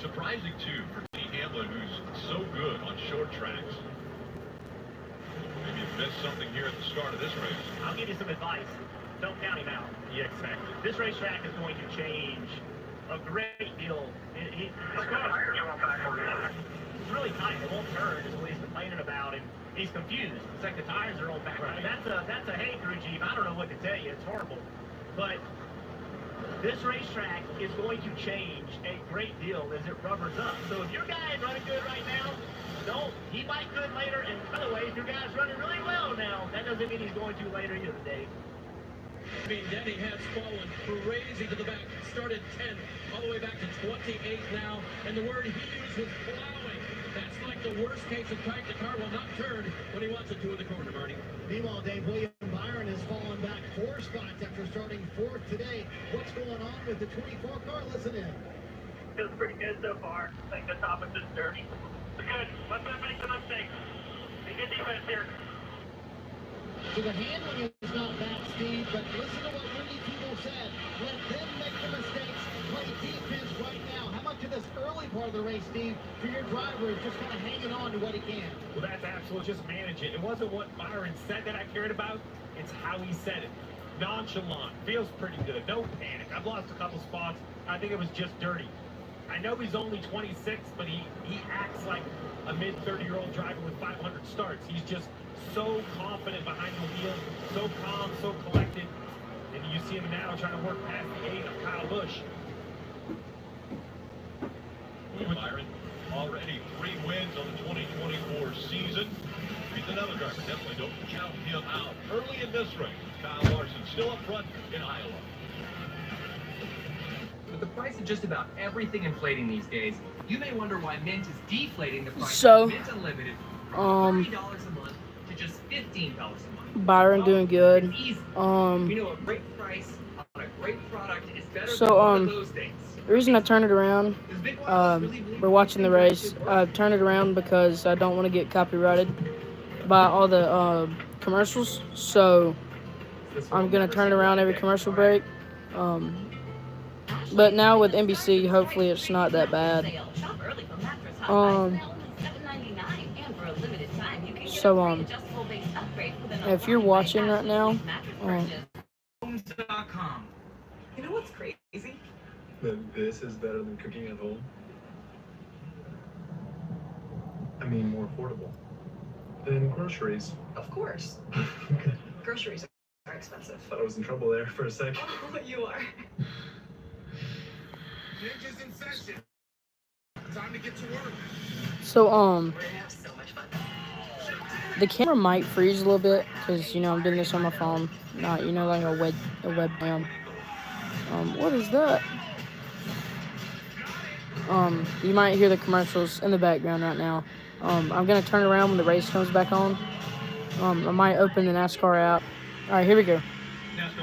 Surprising, too, for Hamlin, who's so good on short tracks. Maybe you missed something here at the start of this race. I'll give you some advice. Don't count him out. Yeah, exactly. This racetrack is going to change a great deal. It's really tight. It won't turn, is what he's complaining about, and he's confused. It's like the tires are all back. Right. That's a hey crew chief. I don't know what to tell you. It's horrible. But this racetrack is going to change a great deal as it rubbers up. So if your guy is running good right now, he might good later. And by the way, if your guy's running really well now, that doesn't mean he's going to later either, Dave. I mean, Denny has fallen crazy to the back. Started 10th, all the way back to 28th now. And the word he used was plowing. That's like the worst case of type. The car will not turn when he wants it to in the corner, Marty. Meanwhile, Dave, William Byron has fallen back 4 spots after starting 4th today. What's going on with the 24 car? Listen in. Feels pretty good so far. I think the top is just dirty. Good. Let's not make some mistakes. Be good defense here. So the handling is not bad, Steve, but listen to what Rudy Tebow said. Let them make the mistakes. Play defense right now. How much of this early part of the race, Steve, for your driver is just kind of hanging on to what he can? Well, that's absolute. Just manage it. It wasn't what Byron said that I cared about. It's how he said it. Nonchalant. Feels pretty good. No panic. I've lost a couple spots. I think it was just dirty. I know he's only 26, but he acts like a mid-30-year-old driver with 500 starts. He's just so confident behind the wheel, so calm, so collected. And you see him now trying to work past the 8 of Kyle Busch. Byron, already 3 wins on the 2024 season. He's another driver. Definitely don't count him out. Early in this race, Kyle Larson still up front in Iowa. With the price of just about everything inflating these days, you may wonder why Mint is deflating the price So, of Mint Unlimited from $30 a month to just $15 a month. Byron doing good. It's easy. You know, a great price on a great product is better than one of those things. The reason I turned it around, we're watching the race. I turned it around because I don't want to get copyrighted by all the commercials. So I'm gonna turn it around every commercial break. But now with NBC, hopefully it's not that bad. If you're watching right now, Homes.com. You know what's crazy? That this is better than cooking at home. I mean, more affordable than groceries. Of course. Groceries are expensive. Thought I was in trouble there for a sec. Oh, you are. Ninjas in session. Time to get to work. so We're gonna have so much fun. the camera might freeze a little bit because I'm doing this on my phone, not like a webcam. What is that? You might hear the commercials in the background right now. I'm gonna turn around when the race comes back on. I might open the NASCAR app. All right, here we go.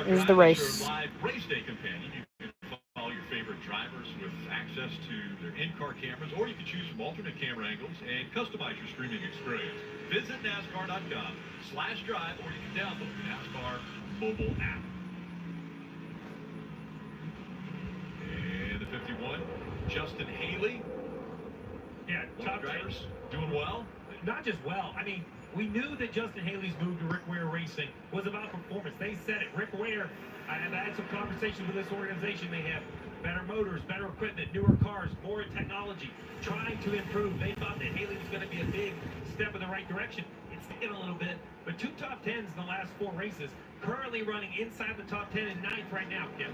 Here's the race. Live race day companion. You can follow your favorite drivers with access to their in-car cameras, or you can choose from alternate camera angles and customize your streaming experience. Visit NASCAR.com/drive, or you can download the NASCAR mobile app. And the 51, Justin Haley. Yeah, top drivers doing well. Not just well. I mean, we knew that Justin Haley's move to Rick Ware Racing was about performance. They said it. Rick Ware, I've had some conversations with this organization. They have better motors, better equipment, newer cars, more technology, trying to improve. They thought that Haley was going to be a big step in the right direction. It's taken a little bit, but 2 top 10s in the last 4 races. Currently running inside the top 10 and 9th right now, Kim.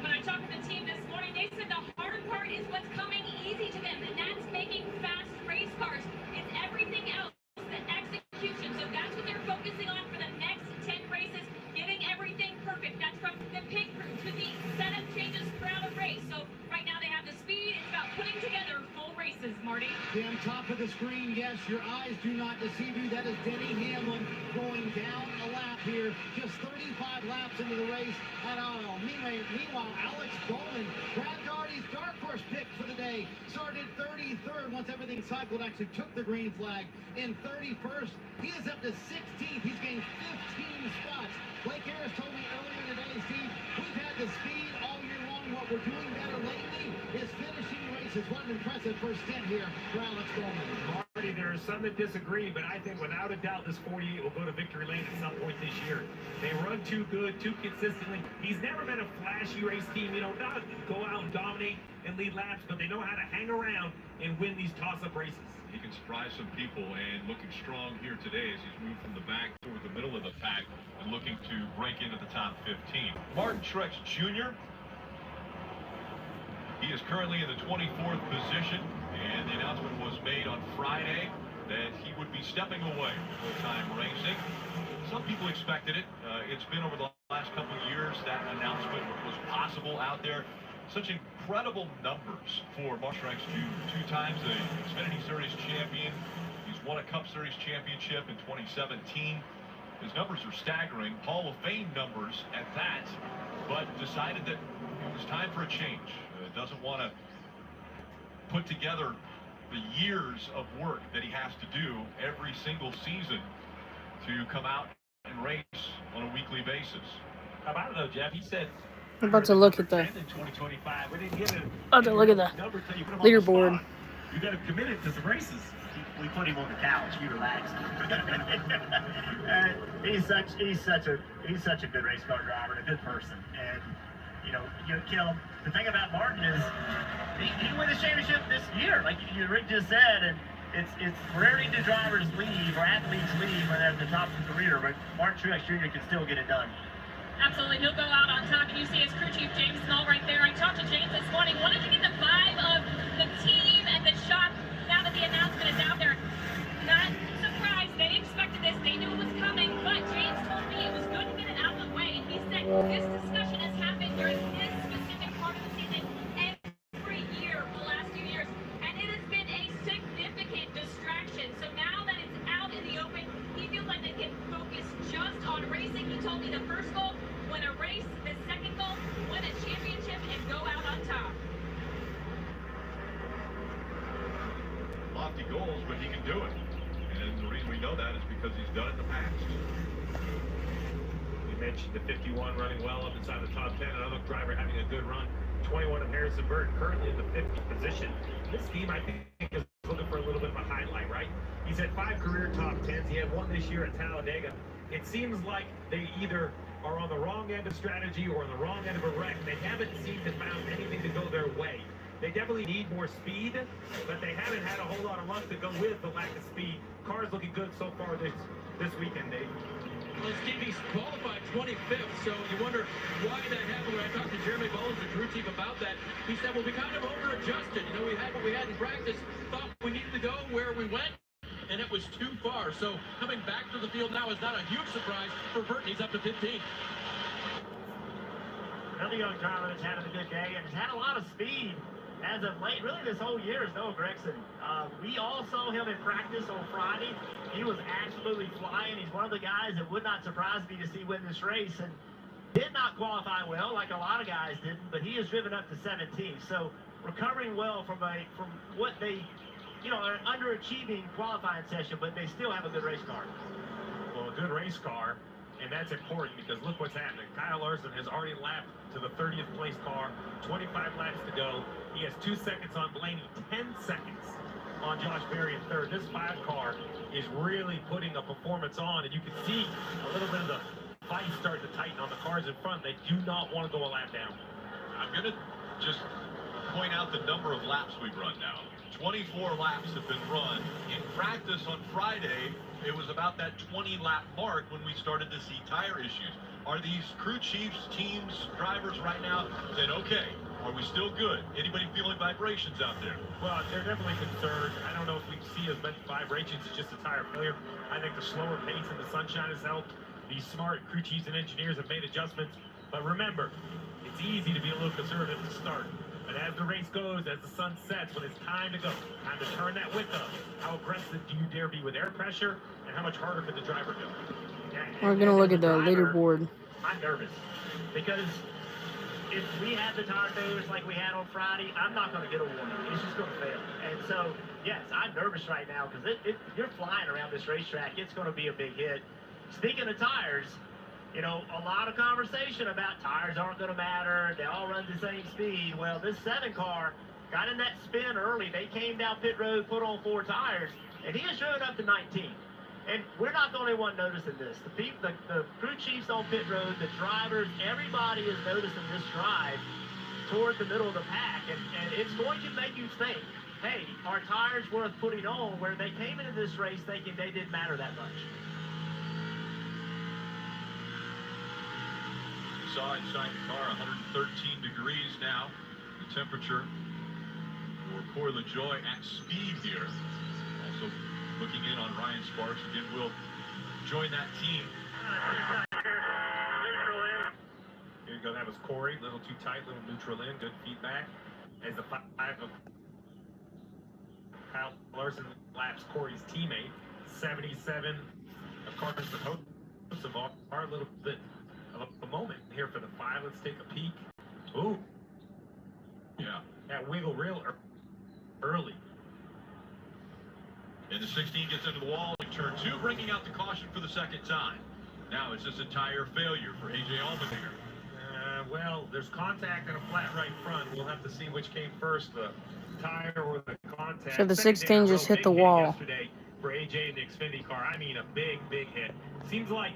When I talked to the team this morning, they said the hard part is what's coming easy to them, and that's making fast race cars. It's everything else, the execution. So that's what they're focusing on for the next 10 races, getting everything perfect. That's from the pit crew to the setup changes throughout a race. So right now they have the speed. It's about putting together full races, Marty. Jim, top of the screen, yes, your eyes do not deceive you. That is Denny Hamlin going down a lap here. Just 35 laps into the race at Iowa. Meanwhile, Alex Bowman, Brad Daugherty's dark horse pick for the day, started 33rd once everything cycled, actually took the green flag. In 31st, he is up to 16th. He's gained 15 spots. Blake Harris told me earlier today, Steve, we've had the speed all year long. What we're doing better lately is finishing race races. What an impressive first stint here for Alex Bowman. Marty, there are some that disagree, but I think without a doubt this 48 will go to victory lane at some point this year. They run too good, too consistently. He's never been a flashy race team, not go out and dominate and lead laps, but they know how to hang around and win these toss-up races. He can surprise some people, and looking strong here today as he's moved from the back toward the middle of the pack and looking to break into the top 15. Martin Truex Jr. He is currently in the 24th position, and the announcement was made on Friday that he would be stepping away from full-time racing. Some people expected it. It's been over the last couple of years that announcement was possible out there. Such incredible numbers for Martin Truex Jr. 2 times the Xfinity Series champion. He's won a Cup Series championship in 2017. His numbers are staggering, Hall of Fame numbers at that, but decided that it was time for a change. Doesn't want to put together the years of work that he has to do every single season to come out and race on a weekly basis. How about it though, Jeff? He said I'm about to look at the. in 2025. We didn't get it. About to look at the leaderboard. You got him committed to some races. We put him on the couch. He relaxed. He's such a good race car driver and a good person. And the thing about Martin is he won the championship this year, like Rick just said, and it's rarely do drivers leave or athletes leave when they're at the top of the career, but Martin Truex Jr. can still get it done. Absolutely, he'll go out on top, and you see his crew chief, James Small, right there. I talked to James this morning, wanted to get the vibe of the team and the shop now that the announcement is out there. Not surprised, they expected this, they knew it was coming, but James told me it was good to get it out of the way. He said this discussion has happened during this specific part of the season every year for the last few years, and it has been a significant distraction. So now that it's out in the open, he feels like they can focus just on racing. He told me the first goal, win a race, the second goal, win a championship, and go out on top. Lofty goals, but he can do it. And the reason we know that is because he's done it in the past. You mentioned the 51 running well up inside the top 10. Another driver having a good run. 21 of Harrison Burton, currently in the 50th position. This team, I think, is looking for a little bit of a highlight, right? He's had 5 career top 10s. He had 1 this year at Talladega. It seems like they either are on the wrong end of strategy or on the wrong end of a wreck. They haven't seemed to found anything to go their way. They definitely need more speed, but they haven't had a whole lot of luck to go with the lack of speed. Cars looking good so far this weekend, Dave. Well, Stevie's qualified 25th, so you wonder why that happened. When I talked to Jeremy Bowles, the crew chief, about that, he said, well, we kind of over-adjusted. We had what we had in practice, thought we needed to go where we went, and it was too far. So coming back to the field now is not a huge surprise for Burton. He's up to 15. Another young driver that's having a good day and has had a lot of speed as of late. Really, this whole year is Noah Gragson. We all saw him in practice on Friday. He was absolutely flying. He's one of the guys that would not surprise me to see win this race, and did not qualify well like a lot of guys didn't, but he has driven up to 17. So recovering well from what they, an underachieving qualifying session, but they still have a good race car. Well, a good race car, and that's important because look what's happening. Kyle Larson has already lapped to the 30th place car, 25 laps to go. He has 2 seconds on Blaney, 10 seconds on Josh Berry in third. This 5 car is really putting a performance on, and you can see a little bit of the fight starting to tighten on the cars in front. They do not want to go a lap down. I'm going to just point out the number of laps we've run now. 24 laps have been run. In practice on Friday, it was about that 20-lap mark when we started to see tire issues. Are these crew chiefs, teams, drivers right now saying, okay, are we still good? Anybody feeling vibrations out there? Well, they're definitely concerned. I don't know if we see as many vibrations as just a tire failure. I think the slower pace in the sunshine has helped. These smart crew chiefs and engineers have made adjustments. But remember, it's easy to be a little conservative to start. But as the race goes, as the sun sets, when it's time to go, time to turn that wick up, how aggressive do you dare be with air pressure, and how much harder could the driver go? We're going to look at the leaderboard. I'm nervous because if we have the tire failures like we had on Friday, I'm not going to get a warning. It's just going to fail. And so, yes, I'm nervous right now because you're flying around this racetrack. It's going to be a big hit. Speaking of tires, a lot of conversation about tires aren't going to matter. They all run the same speed. Well, this 7 car got in that spin early. They came down pit road, put on 4 tires, and he has driven up to 19. And we're not the only one noticing this. The crew chiefs on pit road, the drivers, everybody is noticing this drive toward the middle of the pack. And it's going to make you think, hey, are tires worth putting on where they came into this race thinking they didn't matter that much? You saw inside the car 113 degrees now. The temperature for Corey LaJoie at speed here. Also looking in on Ryan Sparks. Again, will join that team. Here you go. That was Corey. Little too tight, little neutral in. Good feedback. As the 5 of Kyle Larson laps Corey's teammate. 77 of Carter's supposed of our little bit of a moment here for the 5. Let's take a peek. Ooh. Yeah. That wiggle real early. And the 16 gets into the wall in turn 2, bringing out the caution for the second time. Now it's just a tire failure for A.J. Allmendinger. Well, there's contact and a flat right front. We'll have to see which came first, the tire or the contact. So the 16 just hit the wall. Yesterday for A.J. in the Xfinity car. I mean, a big hit. Seems like,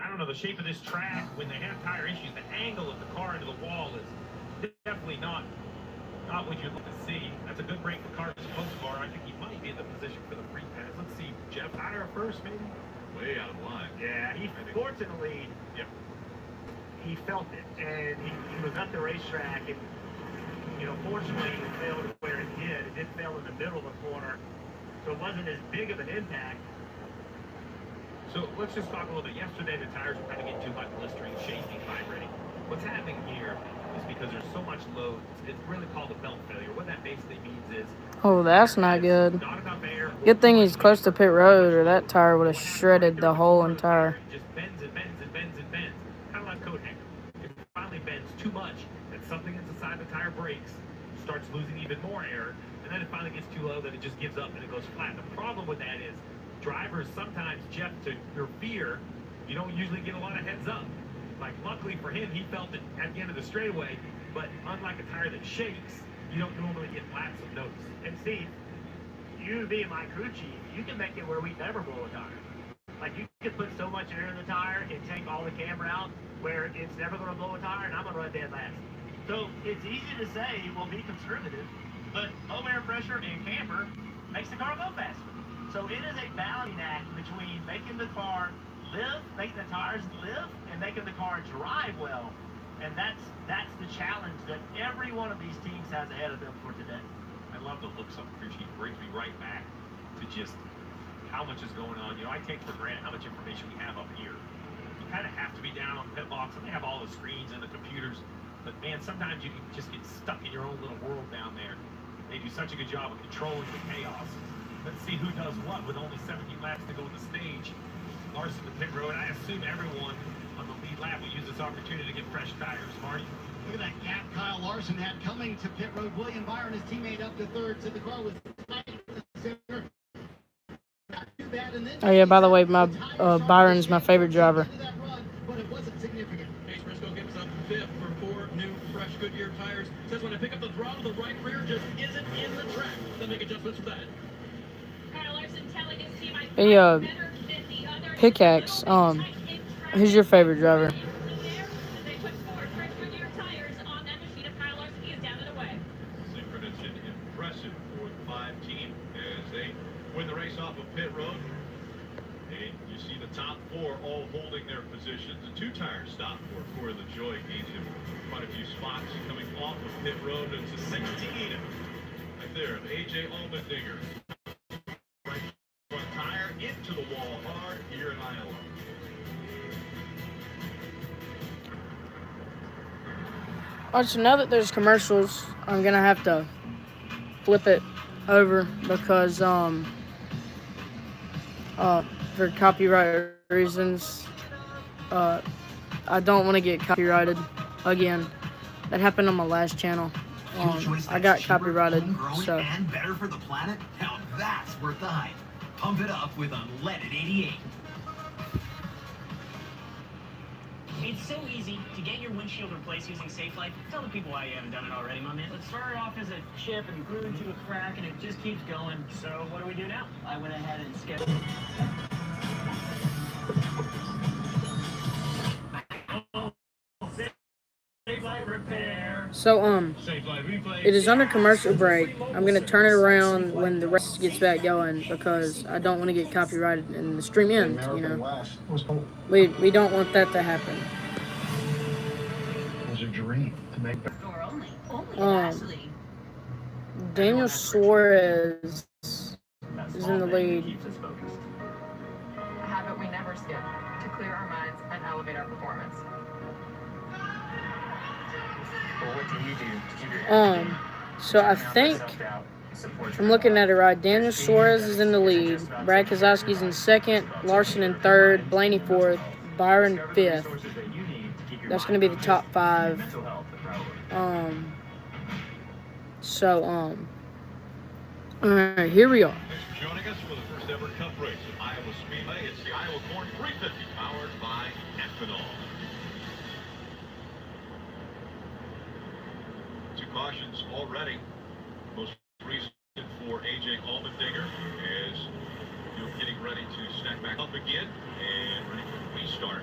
I don't know, the shape of this track, when they have tire issues, the angle of the car into the wall is definitely not what you'd like to see. That's a good break for Carter's post car. I think he might be in the position for the free pass. Let's see, Jeff, tire first, maybe? Way out of line. Yeah, fortunately, he felt it, and he was at the racetrack, and, fortunately, it failed where it did. It did fail in the middle of the corner, so it wasn't as big of an impact. So let's just talk a little bit. Yesterday, the tires were kind of getting too hot, blistering, shaking, vibrating. What's happening here is because there's so much load, it's really called a belt failure. What that basically means is, Oh, that's not good. not enough air. Good thing he's close to pit road, or that tire would have shredded the whole entire. It just bends and bends and bends and bends. Kind of like coat hanger. It finally bends too much, and something that's inside the tire breaks, starts losing even more air, and then it finally gets too low that it just gives up and it goes flat. The problem with that is drivers sometimes, Jeff, to your fear, you don't usually get a lot of heads up. Like, luckily for him, he felt it at the end of the straightaway, but unlike a tire that shakes, you don't normally get laps of notice. And Steve, you being my crew chief, you can make it where we never blow a tire. Like, you can put so much air in the tire and take all the camber out where it's never going to blow a tire, and I'm going to run dead last. So it's easy to say, well, be conservative, but low air pressure and camber makes the car go faster. So it is a balancing act between making the car live, making the tires live, and making the car drive well. And that's the challenge that every one of these teams has ahead of them for today. I love the looks of the crew chief. Brings me right back to just how much is going on. I take for granted how much information we have up here. You kind of have to be down on the pit box, and they have all the screens and the computers. But man, sometimes you can just get stuck in your own little world down there. They do such a good job of controlling the chaos. Let's see who does what with only 17 laps to go in the stage. Larson to pit road. I assume everyone on the lead lap will use this opportunity to get fresh tires. Marty. Look at that gap Kyle Larson had coming to pit road. William Byron, his teammate, up to third. So the car was tight in the center. Not too bad. And then Oh yeah, by the way, my Byron's my favorite driver. But it wasn't significant. Chase Briscoe gets up 5th for 4 new fresh Goodyear tires. Says when I pick up the throttle, the right rear just isn't in the track. They'll make adjustments for that. Kyle Larson telling his team, "I Hey, better than the others." Pickaxe, who's your favorite driver? They put 4 fresh Goodyear tires on that machine of Kyle Larson. He is down and away. Synchronous and impressive for the 5 team as they win the race off of pit road. And you see the top 4 all holding their positions. A 2-tire stop for Corey LaJoie gains him quite a few spots coming off of pit road. It's a 16 right there. A.J. Allmendinger. Right front tire into the wall hard here in Iowa. Alright, so now that there's commercials, I'm gonna have to flip it over because for copyright reasons, I don't want to get copyrighted again. That happened on my last channel. I got copyrighted, so. And better for the planet? Now that's worth the hype. Pump it up with unleaded 88. It's so easy to get your windshield replaced using SafeLife. Tell the people why you haven't done it already, my man. It started off as a chip and grew into a crack, and it just keeps going. So what do we do now? I went ahead and scheduled. SafeLife repair. So, it is under commercial break. I'm going to turn it around when the race gets back going because I don't want to get copyrighted and the stream ends, you know. We don't want that to happen. It was a dream to make that. Daniel Suarez is in the lead. A habit we never skip to clear our minds and elevate our performance. Well, what do you do to keep your energy? So I think, I'm looking at it right, Daniel Suarez is in the lead, Brad Keselowski's in second, Larson in third, Blaney fourth, Byron fifth. That's going to be the top five. Alright, here we are. Thanks for joining us for the first ever Cup race at Iowa Speedway. It's the Iowa Corn 350 powered by Ethanol. Two cautions already. Most recent for AJ Allmendinger as you're getting ready to snack back up again and ready for the restart.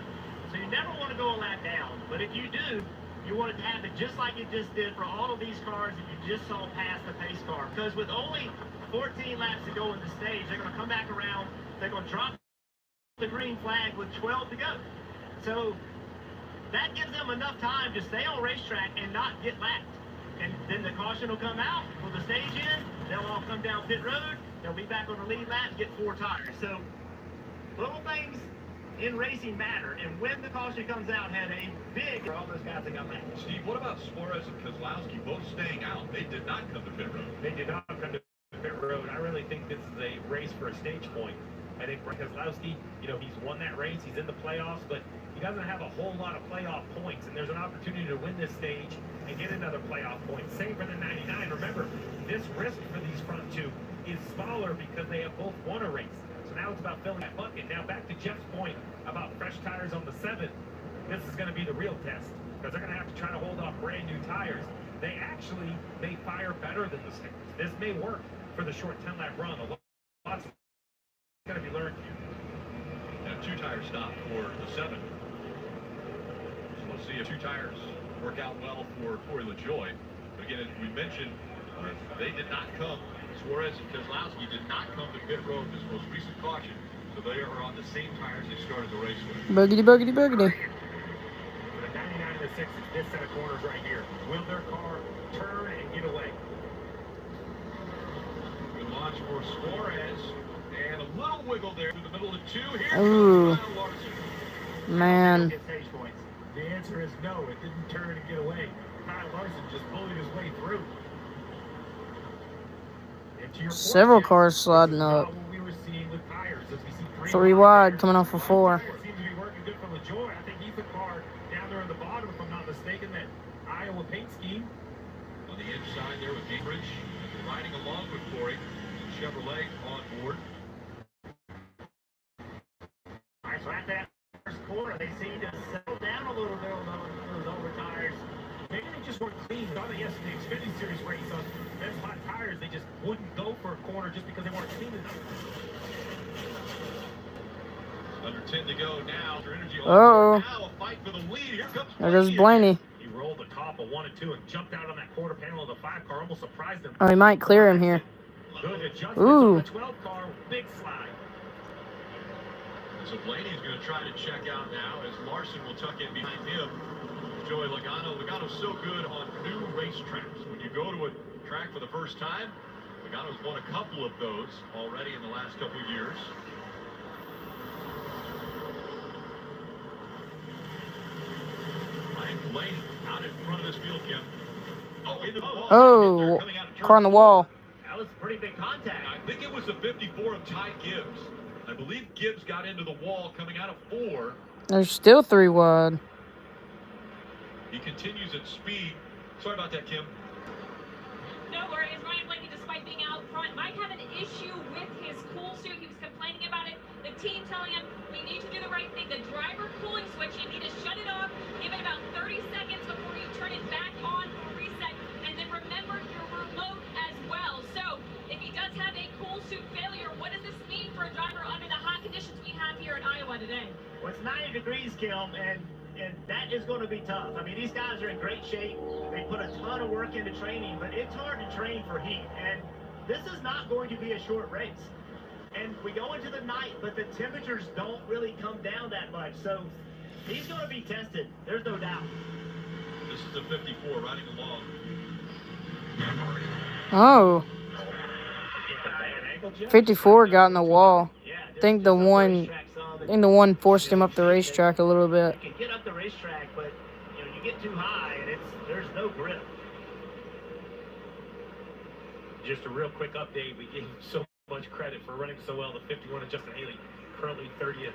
So you never want to go a lap down, but if you do, you want it to happen just like it just did for all of these cars that you just saw pass the pace car. Because with only 14 laps to go in the stage, they're going to come back around, they're going to drop the green flag with 12 to go. So that gives them enough time to stay on racetrack and not get lapped. And then the caution will come out, pull the stage in, they'll all come down pit road, they'll be back on the lead lap and get 4 tires. So little things in racing matter, and when the caution comes out, had a big for all those guys that got mad. Steve, what about Suarez and Keselowski both staying out? They did not come to pit road. They did not come to pit road. I really think this is a race for a stage point. I think Keselowski, you know, he's won that race, he's in the playoffs, but he doesn't have a whole lot of playoff points, and there's an opportunity to win this stage and get another playoff point. Same for the 99. Remember, this risk for these front two is smaller because they have both won a race. So now it's about filling that bucket. Now back to Jeff's point about fresh tires on the 7. This is going to be the real test because they're going to have to try to hold off brand new tires. They fire better than the stickers. This may work for the short 10-lap run. Lots going to be learned here. And a 2-tire stop for the 7. So we'll see if 2 tires work out well for Corey LaJoie. But again, as we mentioned, they did not come. Suarez and Keselowski did not come to pit road this most recent caution, so they are on the same tires they started the race with. Boogity, boogity, boogity. The 99 and the 6 is this set of corners right here. Will their car turn and get away? Good launch for Suarez, and a little wiggle there through the middle of 2. Here Ooh. comes Kyle Larson. Man. The answer is no. It didn't turn and get away. Kyle Larson just bullied his way through. Several cars sliding up. 3 wide coming off of 4. Seems to be working good for LaJoie. I think he's the car down there in the bottom, if I'm not mistaken, that Iowa paint scheme. On the inside there with Gingrich riding along with Corey. Chevrolet on board. All right, so at that first corner, they seem to settle down a little bit on those over tires. Maybe they just weren't clean. We saw that yesterday in the Xfinity Series race on those hot tires. They just wouldn't go for a corner just because they weren't clean enough. Under 10 to go now. Uh-oh. Now a fight for the lead. Here comes There goes Blaney. He rolled the top of 1 and 2 and jumped out on that quarter panel of the 5 car. Almost surprised him. Oh, he might clear him here. Good adjustments Ooh. on the 12 car. Big slide. So Blaney's going to try to check out now as Larson will tuck in behind him. Joey Logano. Logano's so good on new racetracks. When you go to a track for the first time, Logano's won a couple of those already in the last couple of years. Ryan Blaney out in front of this field, Kim. Oh, into the wall. Oh, car on the wall. That was pretty big contact. I think it was the 54 of Ty Gibbs. I believe Gibbs got into the wall coming out of 4. There's still 3 wide. He continues at speed. Sorry about that, Kim. No worries. Ryan Blaney, despite being out front, might have an issue with his cool suit. He was complaining about it. The team telling him, we you need to do the right thing. The driver pulling switch, you need to shut it off, give it about 30 seconds before you turn it back on for reset, and then remember your remote as well. So if he does have a cool suit failure, what does this mean for a driver under the hot conditions we have here in Iowa today? Well, it's 90 degrees, Kim, and that is going to be tough. I mean, these guys are in great shape. They put a ton of work into training, but it's hard to train for heat. And this is not going to be a short race. And we go into the night, but the temperatures don't really come down that much. So he's going to be tested. There's no doubt. This is the 54 riding along. Oh. 54 got in the wall. I think the one forced him up the racetrack a little bit. You can get up the racetrack, but you get too high and there's no grip. Just a real quick update. We gave him so much credit for running so well. The 51 of Justin Haley, currently 30th,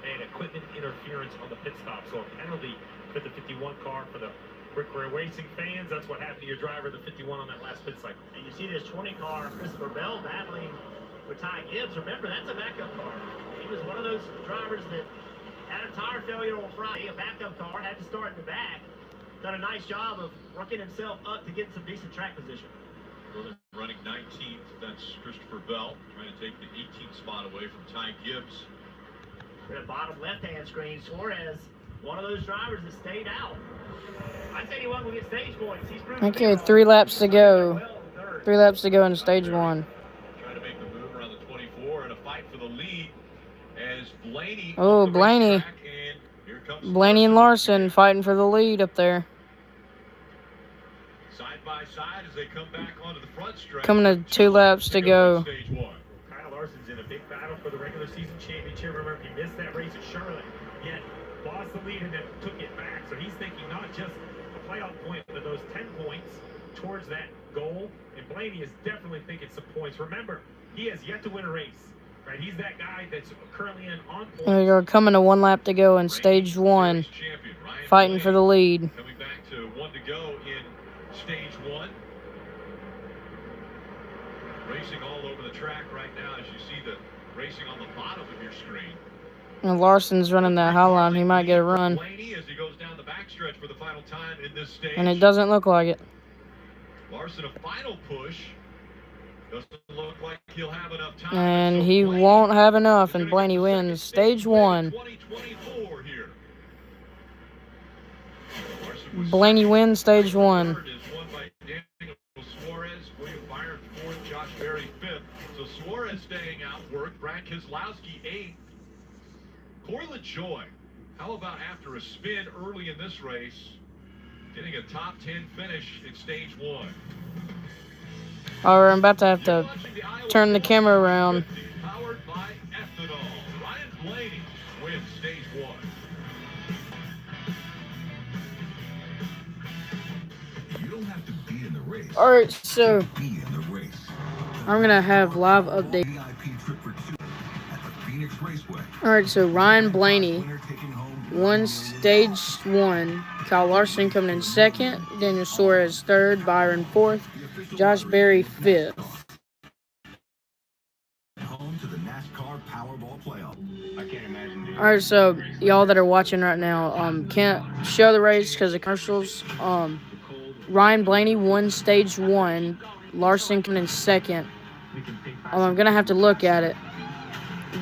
and equipment interference on the pit stop. So a penalty for the 51 car for the Brick Racing fans. That's what happened to your driver, the 51 on that last pit cycle. And you see this 20 car, Christopher Bell, battling with Ty Gibbs. Remember, that's a backup car. He was one of those drivers that had a tire failure on Friday, a backup car, had to start in the back. Done a nice job of working himself up to get some decent track position. Running 19th, that's Christopher Bell, trying to take the 18th spot away from Ty Gibbs. The bottom left-hand screen, Suarez, one of those drivers that stayed out. I'd say he won't get stage points. He's proven Okay, 3 laps to go. 3 laps to go in stage 1. Trying to make the move around the 24 and a fight for the lead as Blaney. Oh, Blaney. Blaney and Larson fighting for the lead up there. Side by side as they come back onto the front stretch. Coming to 2 laps to go. Stage 1. Kyle Larson's in a big battle for the regular season championship. Remember, he missed that race at Charlotte, yet lost the lead and then took it back. So he's thinking not just a playoff point, but those 10 points towards that goal. And Blaney is definitely thinking some points. Remember, he has yet to win a race. Right? He's that guy that's currently on points. There we go, coming to 1 lap to go in stage 1. Fighting for the lead. Coming back to 1 to go in stage 1. Racing all over the track right now as you see the racing on the bottom of your screen. And Larson's running that high line. He might get a run. Blaney as he goes down the backstretch for the final time in this stage. And it doesn't look like it. Larson a final push. Doesn't look like he'll have enough time. And so he Blaney won't have enough, and Blaney wins stage 1. 2024 here. Blaney wins stage 1. Third is won by Daniel Suarez, William Byron fourth, Josh Berry fifth. So Suarez staying out work. Brad Keselowski 8th. Corey LaJoy, how about after a spin early in this race, getting a top 10 finish in stage 1? All right, I'm about to have to turn the camera around. Powered by Ethanol. Ryan Blaney wins stage 1. You don't have to be in the race. All right, so Be in the race. I'm going to have live update. VIP trip for 2 at the Phoenix Raceway. All right, so Ryan Blaney Winner taking home won stage 1. Kyle Larson coming in 2nd. Daniel Suarez 3rd. Byron 4th. Josh Berry 5th. home to the NASCAR Powerball Playoff. I can't imagine. All right, so y'all that are watching right now, can't show the race because of commercials. Ryan Blaney won stage 1. Larson coming in 2nd. I'm gonna have to look at it.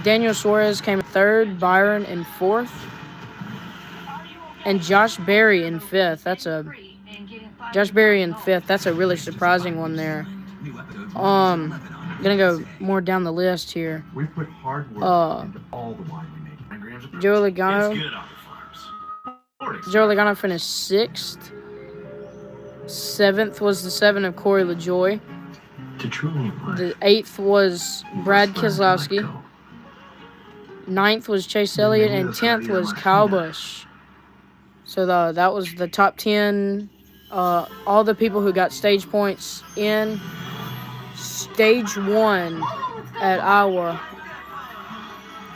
Daniel Suarez came in 3rd. Byron in 4th. And Josh Berry in 5th. Josh Berry in 5th. That's a really surprising one there. Gonna go more down the list here. We put hard work into all the wine we make. Joe Logano. It's good on the farms. Joe Logano finished 6th. 7th was the 7 of Corey LaJoy. To truly The 8th was Brad Keselowski. 9th was Chase Elliott, and 10th was Kyle Busch. So that was the top 10. All the people who got stage points in stage 1 at Iowa.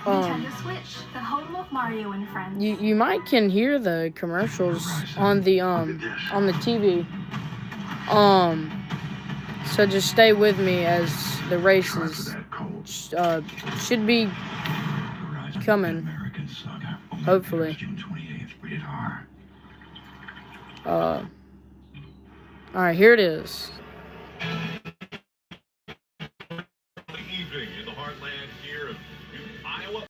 Nintendo Switch, the home of Mario and friends. You might can hear the commercials on the TV. So just stay with me as the races should be coming. Hopefully. June 28th, rated R. Alright, here it is. Evening in the heartland here of Iowa.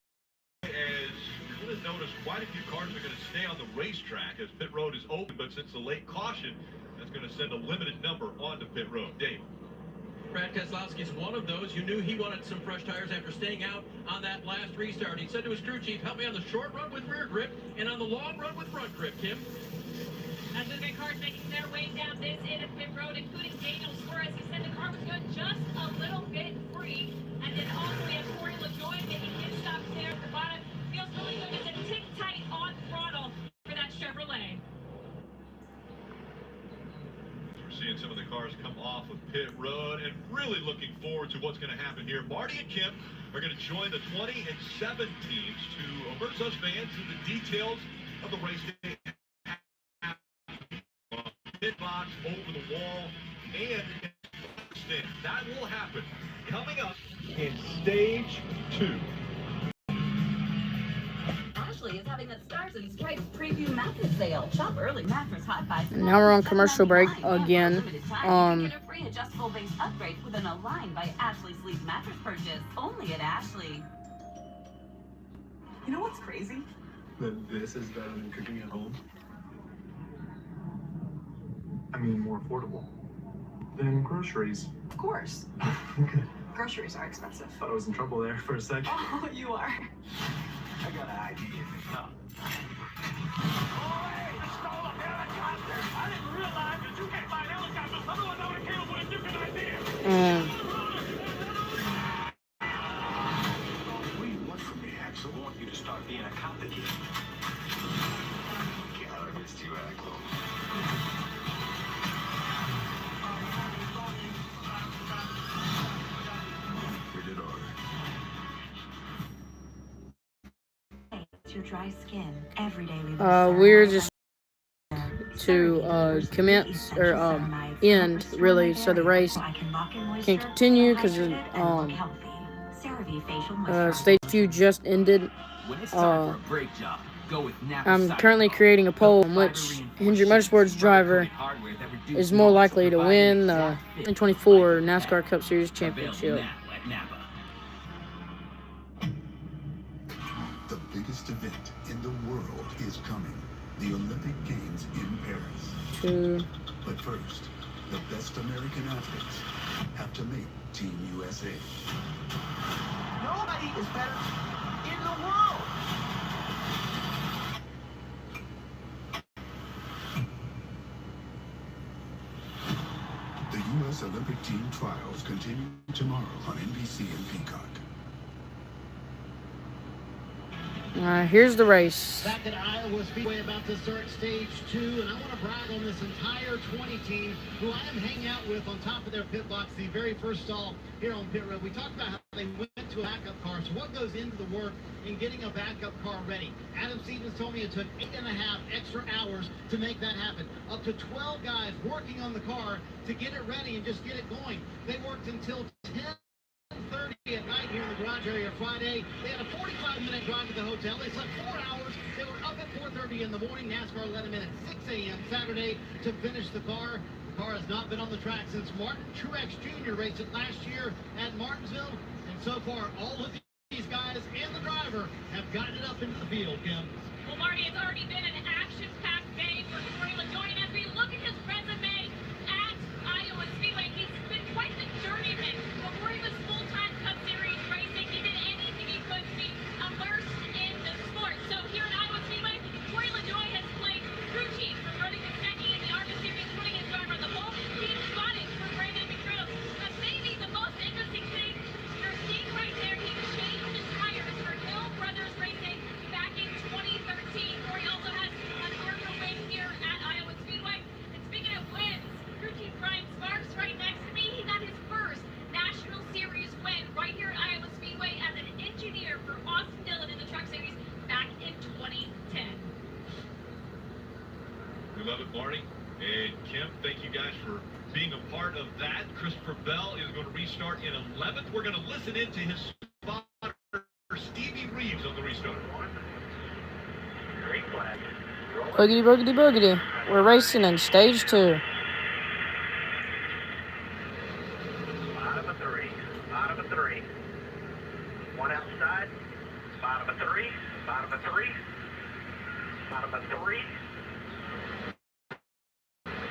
As you're going to notice, quite a few cars are going to stay on the racetrack as pit road is open, but since the late caution, that's going to send a limited number onto pit road. Dave. Brad Keselowski's one of those. You knew he wanted some fresh tires after staying out on that last restart. He said to his crew chief, help me on the short run with rear grip and on the long run with front grip, Kim. As moving cars making their way down this end of pit road, including Daniel Suarez, he said the car was good, just a little bit free. And then also we have Corey LaJoie making his stop there at the bottom. Feels really good. It's a tick tight on throttle for that Chevrolet. We're seeing some of the cars come off of pit road and really looking forward to what's going to happen here. Marty and Kim are going to join the 20 and 7 teams to immerse us fans in the details of the race day. Pit box, over the wall, and that will happen coming up in stage 2. Ashley is having that Stars and Stripes preview mattress sale. Shop early, mattress hot buys. And now we're on commercial break again. Get a free adjustable base upgrade with an Align by Ashley Sleep mattress purchase only at Ashley. You know what's crazy? That this is better than cooking at home. I mean, more affordable than groceries. Of course. Good. Groceries are expensive. Thought I was in trouble there for a second. Oh, you are. I got an idea. I didn't realize that you can't buy helicopters. Otherwise, I would have came up with a different idea. What do you want from me, Axel? I want you to start being a cop again. God, I missed you, Axel. Rated R. Your dry skin every day. We're just to commence or end really, so the race can continue because stage 2 just ended. I'm currently creating a poll in which Hendrick Motorsports driver is more likely to win the 2024 NASCAR Cup Series Championship. The biggest event in the world is coming. The Olympic Games in Paris. But first, the best American athletes have to make Team USA. Nobody is better in the world. The U.S. Olympic Team trials continue tomorrow on NBC and Peacock. Here's the race. Back at Iowa Speedway, about to start stage 2, and I want to brag on this entire 20 team who I am hanging out with on top of their pit box, the very first stall here on pit road. We talked about how they went to a backup car, so what goes into the work in getting a backup car ready? Adam Stevens told me it took 8.5 extra hours to make that happen. Up to 12 guys working on the car to get it ready and just get it going. They worked until 10:30 at night here in the garage area Friday. They had a 45-minute drive to the hotel. They slept 4 hours. They were up at 4:30 in the morning. NASCAR let them in at 6 a.m. Saturday to finish the car. The car has not been on the track since Martin Truex Jr. raced it last year at Martinsville. And so far, all of these guys and the driver have gotten it up into the field, Kim. Well, Marty, it's already been an action-packed day for Corey LaJoie. And as we look at his resume at Iowa Speedway, he's been quite the journeyman. Before he was full-time Cup Series racing, he did anything he could to be immersed in the sport. So here at Iowa Speedway, Corey LaJoie has played crew chief for Brody McStuckey in the ARCA Series, putting his driver on the pole. Team spotting for Brandon McGrill. But maybe the most interesting thing you're seeing right there, he changed his tires for Hill Brothers Racing back in 2013. Corey also has an ARCA win here at Iowa Speedway. And speaking of wins, crew chief Brian Sparks right next to me. He got his first National Series win right here at Iowa Speedway as an engineer for Austin Dillon in the Truck Series back in 2010. We love it, Marty. And Kim, thank you guys for being a part of that. Christopher Bell is going to restart in 11th. We're going to listen in to his spotter, Stevie Reeves, on the restart. Boogity, boogity, boogity. We're racing in stage 2. Bottom of 3. Bottom of 3. One outside. Bottom of 3. Bottom of 3. Bottom of 3.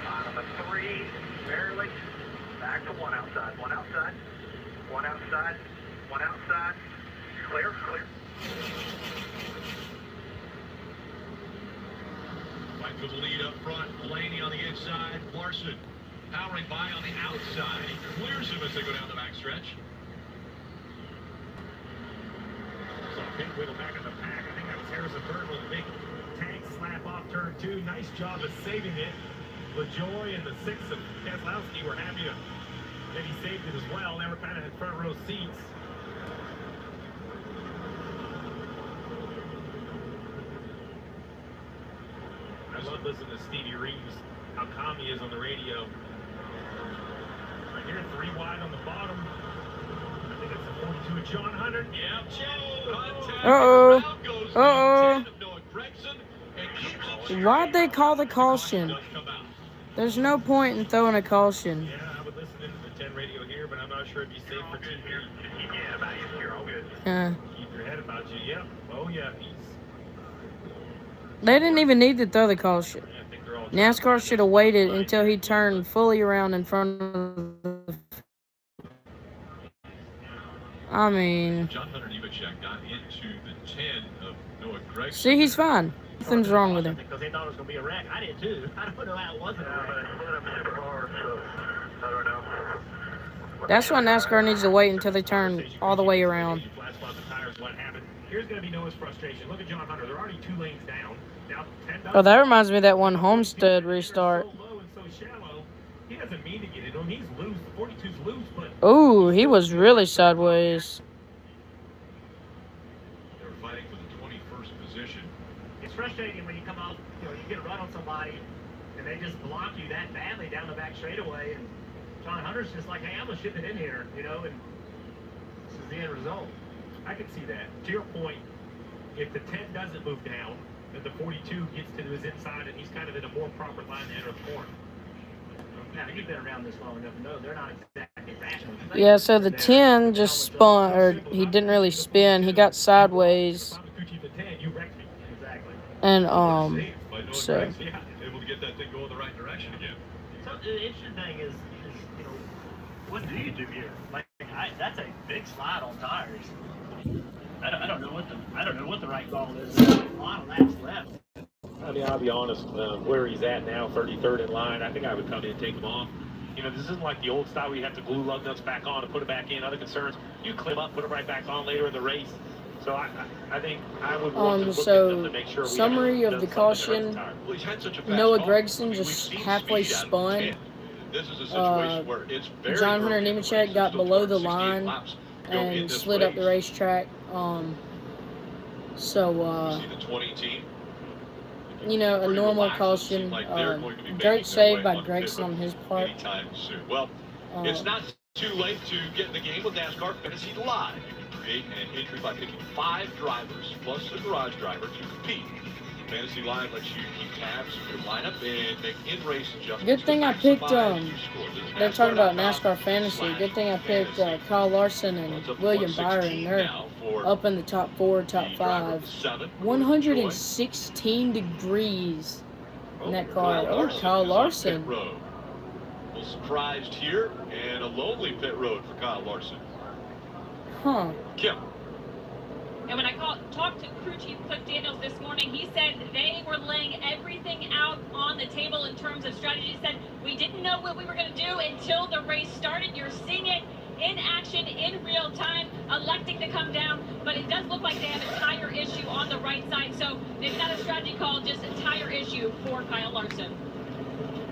Bottom of 3. Barely. Back to one outside. One outside. One outside. One outside. Clear. Clear. Right to the lead up front. Blaney on the inside. Larson powering by on the outside. He clears him as they go down the backstretch. So big wiggle back in the pack. I think that was Harrison Burton with a big tank slap off turn 2. Nice job of saving it. LaJoy and the 6 of Keselowski were happy that he saved it as well. They were kind of in front row seats. I love listening to Stevie Reeves, how calm he is on the radio. Right here, 3 wide on the bottom. I think it's the 42 of John Hunter. Yeah, Uh-oh. Uh-oh. Why'd they call the caution? There's no point in throwing a caution. Yeah, I would listen into the 10 radio here, but I'm not sure it'd be safe for TV. Keep your head about you. You're all good. Keep your head about you. Yep. Oh, yeah. They didn't even need to throw the caution. NASCAR should have waited until he turned fully around in front of the... I mean... John Hunter Nemechek got into the 10 of Noah Gregson. See, he's fine. Nothing's wrong with him. Because they thought it was going to be a wreck. I did too. I don't know how it wasn't a wreck. Super hard, so I don't know. That's why NASCAR needs to wait until they turn all the way around. Here's going to be Noah's frustration. Look at John Hunter. They're already 2 lanes down. Now, Oh, that reminds me of that one Homestead restart. So low and so shallow. He doesn't mean to get it on. He's loose. The 42's loose, but... Ooh, he was really sideways. They were fighting for the 21st position. It's frustrating when you come off, you get a run on somebody, and they just block you that badly down the back straightaway, and John Hunter's just like, hey, I'm going to ship it in here, and this is the end result. I can see that. To your point, if the 10 doesn't move down, then the 42 gets to his inside, and he's kind of in a more proper line to enter the corner. Now, you've been around this long enough to know they're not exactly fashionable. Yeah, so the 10 just spun, or he didn't really spin. He got sideways. And, so... able to get that thing going the right direction again. So, the interesting thing is what do you do here? That's a big slide on tires. I don't know what the right call is. There's a lot of laps left. I mean, I'll be honest, where he's at now, 33rd in line, I think I would come in and take him off. This isn't like the old style where you have to glue lug nuts back on and put it back in. Other concerns, you clip up, put it right back on later in the race. So I think I would want to look at them to make sure we summary of the caution, Noah Gregson just halfway spun. John Hunter Nemechek got below the line and slid up the racetrack. A normal caution. Great save by Gregson on his part. Well, it's not too late to get in the game with NASCAR Fantasy Live. You can create an entry by picking 5 drivers plus a garage driver to compete. Fantasy Live lets you keep tabs of your lineup and make in-race adjustments. Good thing I picked, they're talking about NASCAR Fantasy. Good thing I picked Kyle Larson and William Byron. They're up in the top 4, top 5. 116 degrees in that car. Oh, Kyle Larson. A little surprised here, and a lonely pit road for Kyle Larson. Huh. Kim. And when I talked to crew chief Cliff Daniels this morning, he said they were laying everything out on the table in terms of strategy. He said, we didn't know what we were going to do until the race started. You're seeing it in action, in real time, electing to come down. But it does look like they have a tire issue on the right side. So they've got a strategy called just a tire issue for Kyle Larson.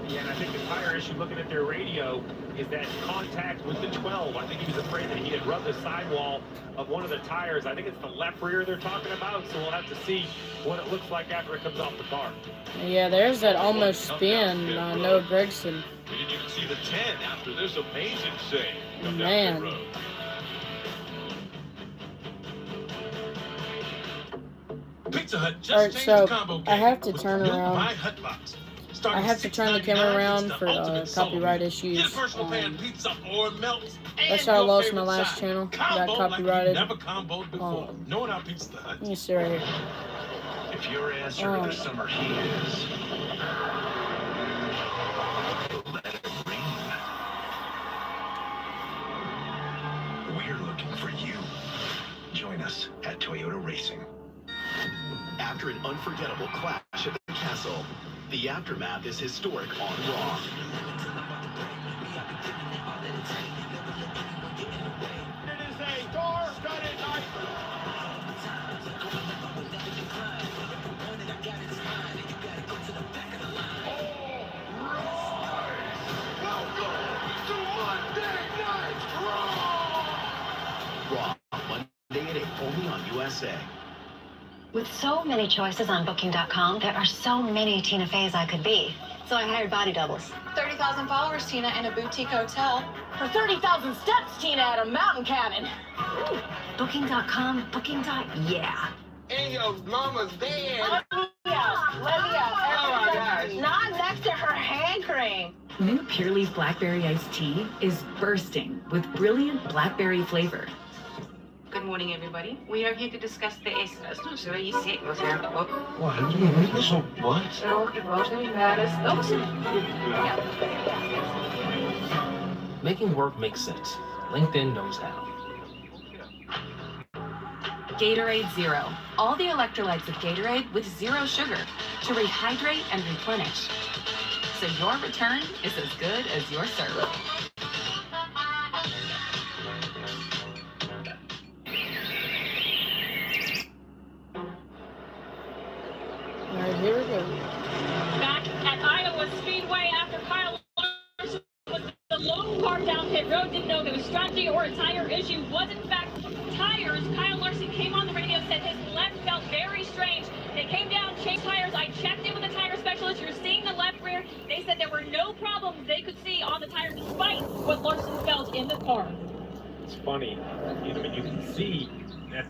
Yeah, and I think the tire issue, looking at their radio, is that contact with the 12. I think he was afraid that he had rubbed the sidewall of one of the tires. I think it's the left rear they're talking about, so we'll have to see what it looks like after it comes off the car. Yeah, there's that almost spin, Noah Gregson. We didn't even see the 10 after this amazing save. Man. Pit Pizza Hut just Alright, changed so the combo I have game to with turn the new around. My Hut Box. I Starting have to turn the camera $6.99, around it's for the ultimate solo copyright meal. issues. Get a personal pan pizza or melts That's and how I your lost my favorite last side. channel. Got Combo like copyrighted. you never comboed before. Knowing our Pizza Hut. Let me see right here. If your answer to the summer heat is let it rain, we're looking for you. Join us at Toyota Racing. After an unforgettable clash at the castle, the aftermath is historic on Raw. It is a star-studded night. Raw, Monday at 8, only on USA. With so many choices on Booking.com, there are so many Tina Feys I could be. So I hired body doubles. 30,000 followers, Tina, in a boutique hotel. For 30,000 steps, Tina, at a mountain cabin. Ooh. Booking.com, yeah. And your mama's dead. Let me out. Oh my gosh. Not next to her hand cream. New Pure Leaf Blackberry Iced Tea is bursting with brilliant blackberry flavor. Good morning, everybody. We are here to discuss the extras. What? Making work makes sense. LinkedIn knows how. Gatorade Zero. All the electrolytes of Gatorade with zero sugar to rehydrate and replenish. So your return is as good as your serve. Alright, here we go. Back at Iowa Speedway after Kyle Larson was the lone car down pit road, didn't know if it was strategy or a tire issue. Was in fact tires. Kyle Larson came on the radio, said his left felt very strange. They came down, changed tires. I checked in with the tire specialist. You're seeing the left rear. They said there were no problems they could see on the tire despite what Larson felt in the car. It's funny. I mean, you can see that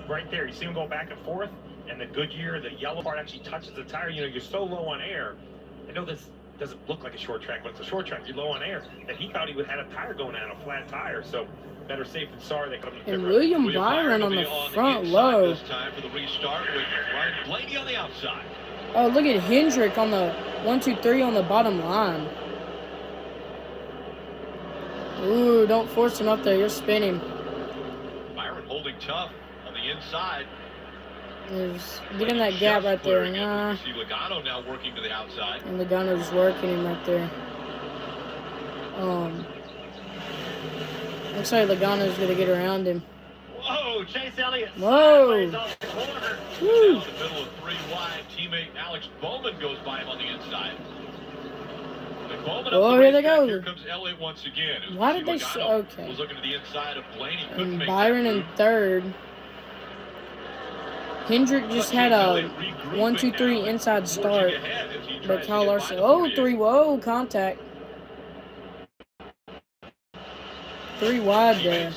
right there, you see him go back and forth, and the Goodyear, the yellow part actually touches the tire. You know, you're so low on air. I know this doesn't look like a short track, but it's a short track. You're low on air. That he thought he would have had a tire going out, a flat tire. So better safe than sorry. They come And William Byron on the front low. This time for the restart with Ryan Blaney on the outside. Oh, look at Hendrick on the 1, 2, 3 on the bottom line. Ooh, don't force him up there. You're spinning. Byron holding tough on the inside. Get in that gap right there. Nah. See Logano now working to the outside. And Logano's working him right there. Looks like Logano's gonna get around him. Whoa, Chase Elliott. Whoa. Down the middle of 3 wide, teammate Alex Bowman goes by him on the inside. Oh, here they go. Here comes Elliott once again. Why did they okay. Was looking to the inside of Blaney. And Byron in third. Hendrick just had a 1, 2, 3 inside start. But Kyle Larson, 3, whoa, contact. 3 wide there.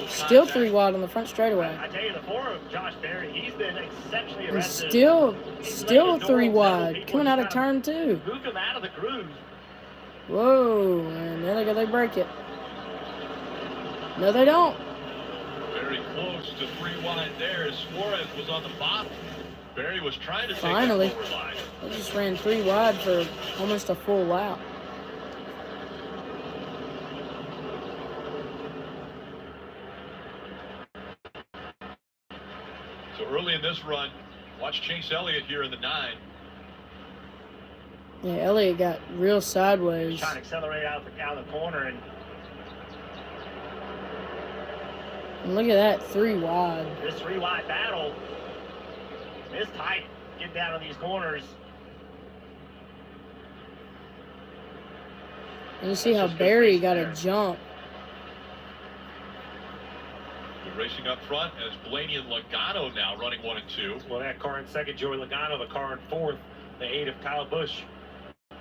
Still 3 wide on the front straightaway. I tell you, the form of Josh Berry, he's been exceptionally And aggressive. still 3 wide. Coming out of turn 2. Moved him out of the groove. Whoa, and there they go, they break it. No, they don't. Very close to 3 wide there as Suarez was on the bottom. Barry was trying to Finally. take that forward line. They just ran 3 wide for almost a full lap. So early in this run, watch Chase Elliott here in the 9. Yeah, Elliott got real sideways. Trying to accelerate out of the corner, And look at that, 3 wide. this 3 wide battle is tight. Get down to these corners. And you see how Barry got a jump. Racing up front as Blaney and Logano now running 1 and 2. Well, that car in second, Joey Logano, the car in fourth, the 8 of Kyle Busch.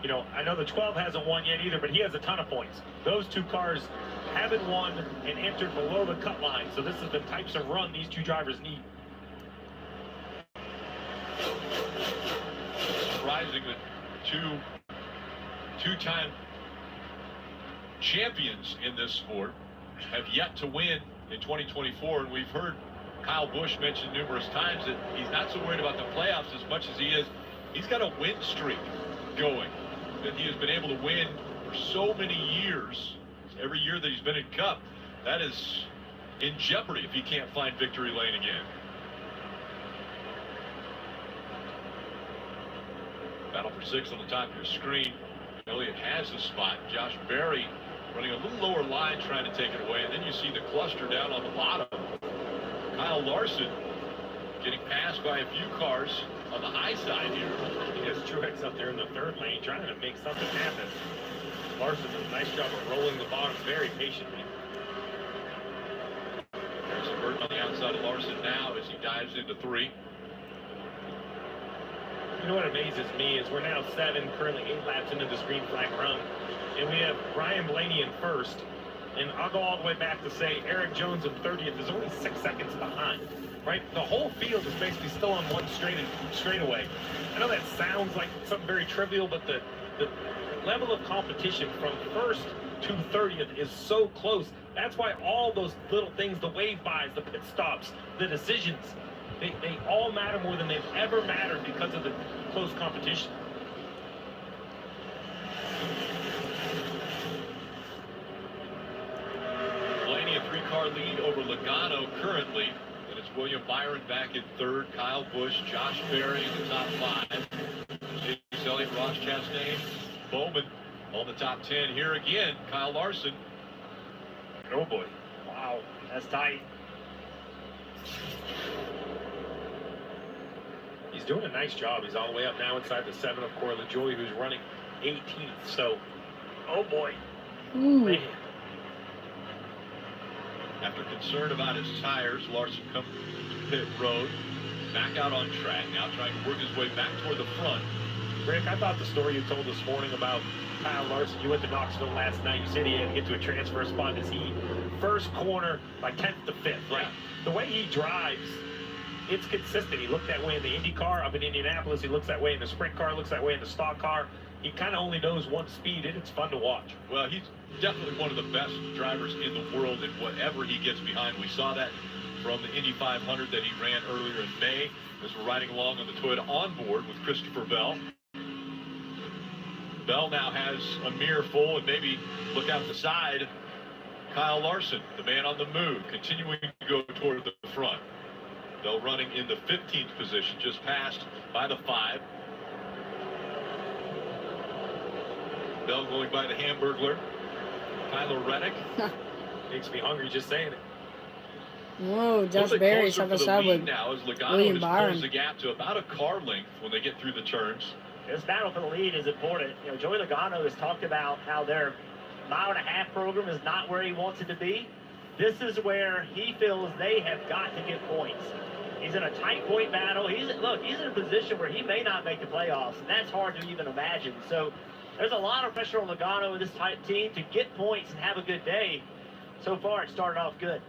You know, I know the 12 hasn't won yet either, but he has a ton of points. Those 2 cars haven't won and entered below the cut line, so this is the types of run these 2 drivers need. Surprising that two-time champions in this sport have yet to win in 2024, and we've heard Kyle Busch mention numerous times that he's not so worried about the playoffs as much as he is. He's got a win streak going that he has been able to win for so many years. Every year that he's been in Cup, that is in jeopardy if he can't find victory lane again. Battle for 6th on the top of your screen. Elliott has the spot. Josh Berry running a little lower line trying to take it away, and then you see the cluster down on the bottom. Kyle Larson getting passed by a few cars on the high side here. He has Truex up there in the third lane trying to make something happen. Larson does a nice job of rolling the bottom very patiently. There's a bird on the outside of Larson now as he dives into 3. You know what amazes me is we're now currently 8 laps into this green flag run, and we have Ryan Blaney in first, and I'll go all the way back to say Eric Jones in 30th is only 6 seconds behind, right? The whole field is basically still on one straightaway. I know that sounds like something very trivial, but the level of competition from first to 30th is so close. That's why all those little things, the wave-bys, the pit stops, the decisions, they all matter more than they've ever mattered because of the close competition. Blaney a 3-car lead over Logano currently, and it's William Byron back in 3rd, Kyle Busch, Josh Berry in the top 5, Chase Elliott, Ross Chastain, Bowman on the top 10. Here again, Kyle Larson. Oh boy, wow, that's tight. He's doing a nice job. He's all the way up now inside the 7 of Corey LaJoie, who's running 18th. So, oh boy. Man. After concern about his tires, Larson comes to pit road, back out on track, now trying to work his way back toward the front. Rick, I thought the story you told this morning about Kyle Larson, you went to Knoxville last night, you said he had to get to a transfer spot. Is he first corner by 10th to 5th, right? The way he drives, it's consistent. He looked that way in the Indy car up in Indianapolis. He looks that way in the sprint car, looks that way in the stock car. He kind of only knows one speed, and it's fun to watch. Well, he's definitely one of the best drivers in the world in whatever he gets behind. We saw that from the Indy 500 that he ran earlier in May as we're riding along on the Toyota onboard with Christopher Bell. Bell now has a mirror full, and maybe look out the side. Kyle Larson, the man on the move, continuing to go toward the front. Bell running in the 15th position, just passed by the 5. Bell going by the Hamburglar. Kyler Reddick. Makes me hungry just saying it. Whoa, Josh Berry side by side with now as Logano William has Byron. closed the gap to about a car length when they get through the turns. This battle for the lead is important. You know, Joey Logano has talked about how their mile-and-a-half program is not where he wants it to be. This is where he feels they have got to get points. He's in a tight point battle. He's in a position where he may not make the playoffs, and that's hard to even imagine. So there's a lot of pressure on Logano and this tight team to get points and have a good day. So far, it started off good.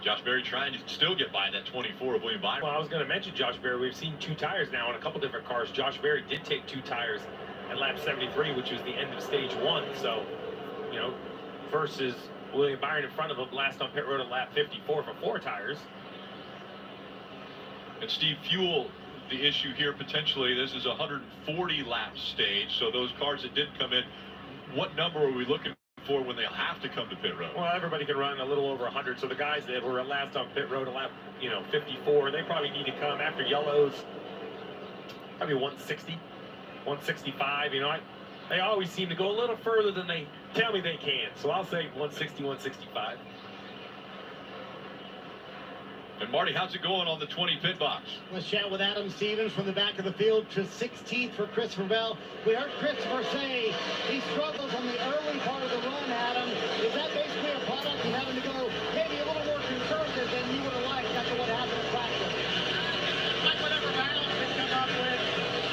Josh Berry trying to still get by that 24 of William Byron. Well, I was going to mention Josh Berry. We've seen 2 tires now on a couple different cars. Josh Berry did take 2 tires at lap 73, which was the end of stage 1. So, you know, versus William Byron in front of him last on pit road at lap 54 for 4 tires. And Steve, fuel, the issue here potentially, this is a 140 lap stage. So those cars that did come in, what number are we looking for when they'll have to come to pit road? Well, everybody can run a little over 100. So the guys that were last on pit road at lap, 54, they probably need to come after yellows, probably 160, 165. They always seem to go a little further than they tell me they can. So I'll say 160, 165. And Marty, how's it going on the 20 pit box? Let's chat with Adam Stevens from the back of the field to 16th for Christopher Bell. We heard Christopher say he struggles on the early part of the run, Adam. Is that basically a product of having to go maybe a little more conservative than you would have liked after what happened in practice? Like whatever balance we come up with,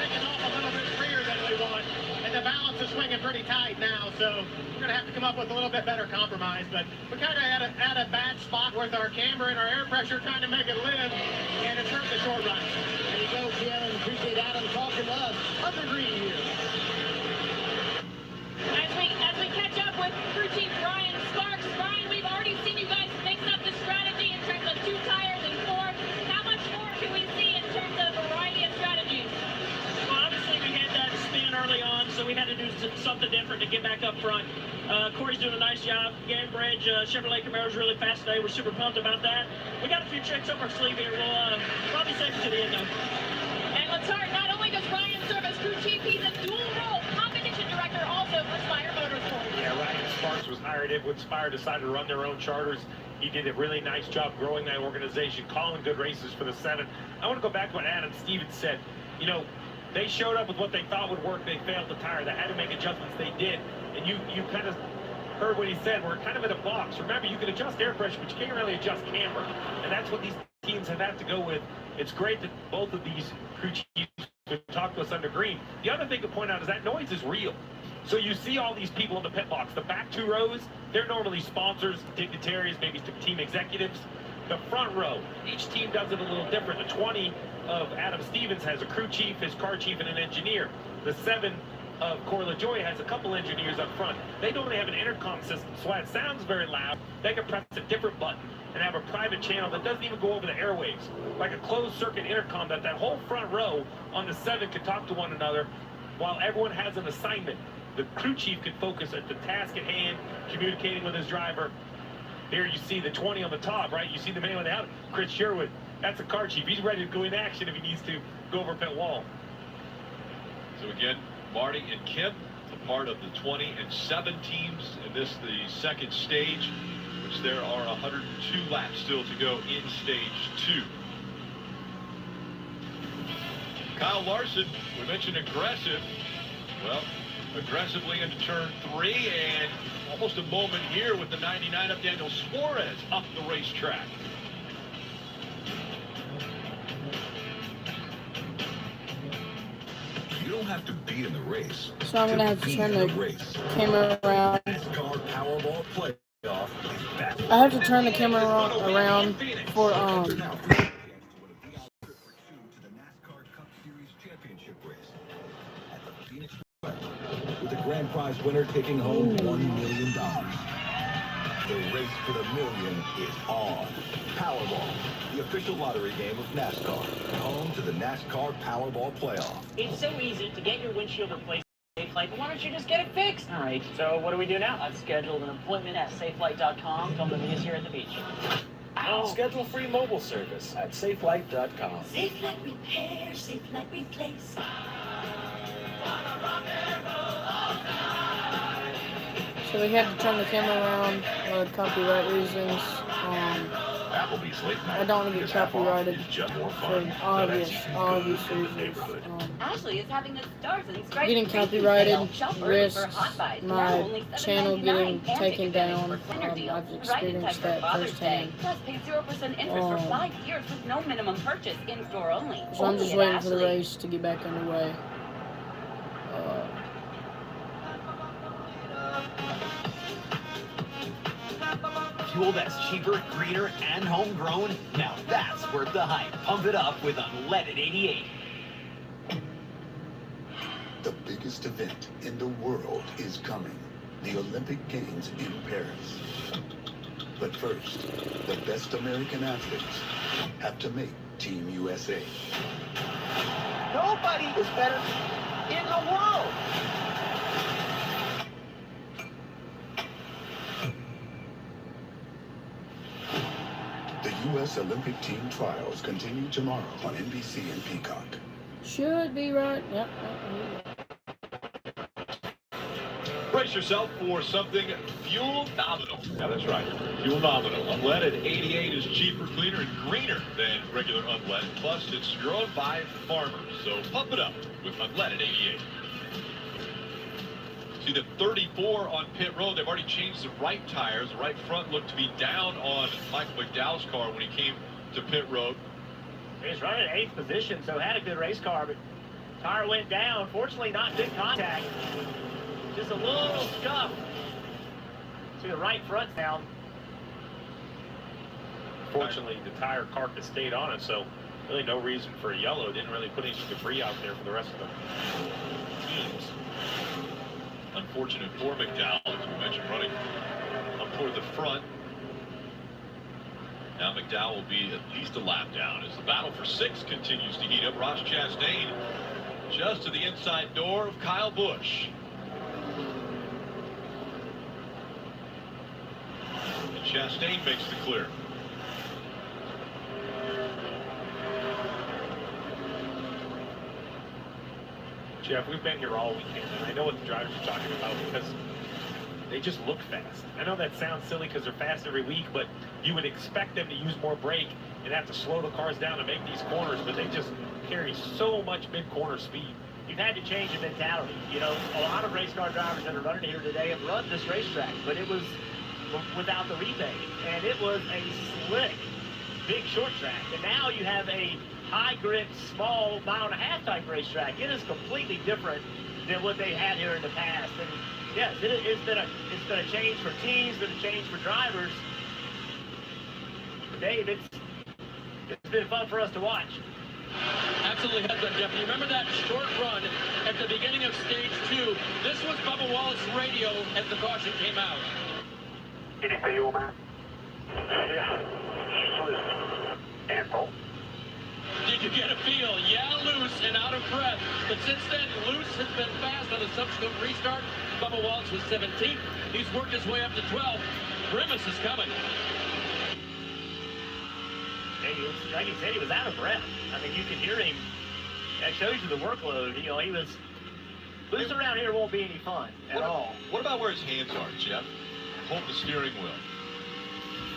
taking off a little bit freer than we want. And the balance is swinging pretty tight now, so we're going to have to come up with a little bit better compromise. But we kind of at a bad spot with our camber and our air pressure trying to make it live, and it's hurt the short run. There you go, Kevin. Appreciate Adam talking to us on the green here. As we catch up with crew chief Brian Sparks, Brian, we've already seen you guys mix up the strategy in terms of 2 tires and 4. How much more can we see in terms of variety of strategies? Well, obviously we had that spin early on, so we had to do something different to get back up front. Corey's doing a nice job. Gambridge, Chevrolet Camaro's really fast today. We're super pumped about that. We got a few tricks up our sleeve here. We'll probably save it to the end, though. And let's start. Not only does Brian serve as crew chief, he's a dual-role competition director also for Spire Motorsports. Yeah, Ryan Sparks was hired in when Spire decided to run their own charters. He did a really nice job growing that organization, calling good races for the 7. I want to go back to what Adam Stevens said. You know, they showed up with what they thought would work. They failed the tire. They had to make adjustments. They did. And you kind of heard what he said. We're kind of in a box. Remember, you can adjust air pressure, but you can't really adjust camber. And that's what these teams have had to go with. It's great that both of these crew chiefs would talk to us under green. The other thing to point out is that noise is real. So you see all these people in the pit box. The back 2 rows, they're normally sponsors, dignitaries, maybe team executives. The front row, each team does it a little different. The 20 of Adam Stevens has a crew chief, his car chief, and an engineer. The 7 of Corey LaJoy has a couple engineers up front. They don't have an intercom system, so while it sounds very loud, they can press a different button and have a private channel that doesn't even go over the airwaves. Like a closed circuit intercom that whole front row on the 7 can talk to one another while everyone has an assignment. The crew chief can focus at the task at hand, communicating with his driver. There you see the 20 on the top, right? You see the man on the out, Chris Sherwood. That's a car chief. He's ready to go in action if he needs to go over pit wall. So again, Marty and Kim, a part of the 20 and 7 teams in this, the second stage, which there are 102 laps still to go in stage 2. Kyle Larson, we mentioned aggressive. Well, aggressively into turn 3, and almost a moment here with the 99 of Daniel Suarez up the racetrack. You don't have to be in the race. So I'm going to have to turn the camera around. Powerball playoff is back. I have to turn the camera around for with the grand prize winner taking home $1 million. The race for the million is on. Powerball, the official lottery game of NASCAR, home to the NASCAR Powerball Playoff. It's so easy to get your windshield replaced at SafeLight. Why don't you just get it fixed? All right, so what do we do now? I've scheduled an appointment at SafeLight.com. Come to meet us here at the beach. Schedule free mobile service at SafeLight.com. SafeLight Repair, SafeLight Replace. So we had to turn the camera around for copyright reasons. Applebee's late night I don't want to get copyrighted for obvious reasons. Ashley is having a Stars and Stripes Getting copyrighted risks my channel getting taken down. I've experienced that firsthand. Plus, pay 0% interest for 5 years with no minimum purchase, in store only. So I'm just waiting for the race to get back underway. Fuel that's cheaper, greener, and homegrown? Now that's worth the hype. Pump it up with Unleaded 88. The biggest event in the world is coming. The Olympic Games in Paris. But first, the best American athletes have to make Team USA. Nobody is better in the world. The U.S. Olympic team trials continue tomorrow on NBC and Peacock. Should be right. Yep. Brace yourself for something fuel nominal. Yeah, that's right. Fuel nominal. Unleaded 88 is cheaper, cleaner, and greener than regular unleaded. Plus, it's grown by farmers. So pump it up with Unleaded 88. See the 34 on pit road. They've already changed the right tires. The right front looked to be down on Michael McDowell's car when he came to pit road. He was running in 8th position, so had a good race car, but tire went down. Fortunately, not good contact. Just a little scuff. See the right front's down. Fortunately, the tire carcass stayed on it, so really no reason for a yellow. Didn't really put any debris out there for the rest of the teams. Unfortunate for McDowell, as we mentioned, running up toward the front. Now McDowell will be at least a lap down as the battle for 6 continues to heat up. Ross Chastain just to the inside door of Kyle Busch. And Chastain makes the clear. Jeff, we've been here all weekend, and I know what the drivers are talking about because they just look fast. I know that sounds silly because they're fast every week, but you would expect them to use more brake and have to slow the cars down to make these corners, but they just carry so much mid-corner speed. You've had to change your mentality. You know, a lot of race car drivers that are running here today have run this racetrack, but it was without the rebate, and it was a slick, big short track. And now you have a high grit, small, mile-and-a-half type racetrack. It is completely different than what they had here in the past. And yes, it's been a change for teams, been a change for drivers. Dave, it's been fun for us to watch. Absolutely has been, Jeff. You remember that short run at the beginning of stage 2? This was Bubba Wallace's radio as the caution came out. Anything you want? Yeah. Ample. Did you get a feel? Yeah, loose and out of breath. But since then, loose has been fast on the subsequent restart. Bubba Wallace was 17th. He's worked his way up to 12th. Grimace is coming. Like he said, he was out of breath. I mean, you can hear him. That shows you the workload. You know, he was... Loose around here won't be any fun at all. What about where his hands are, Jeff? Hold the steering wheel.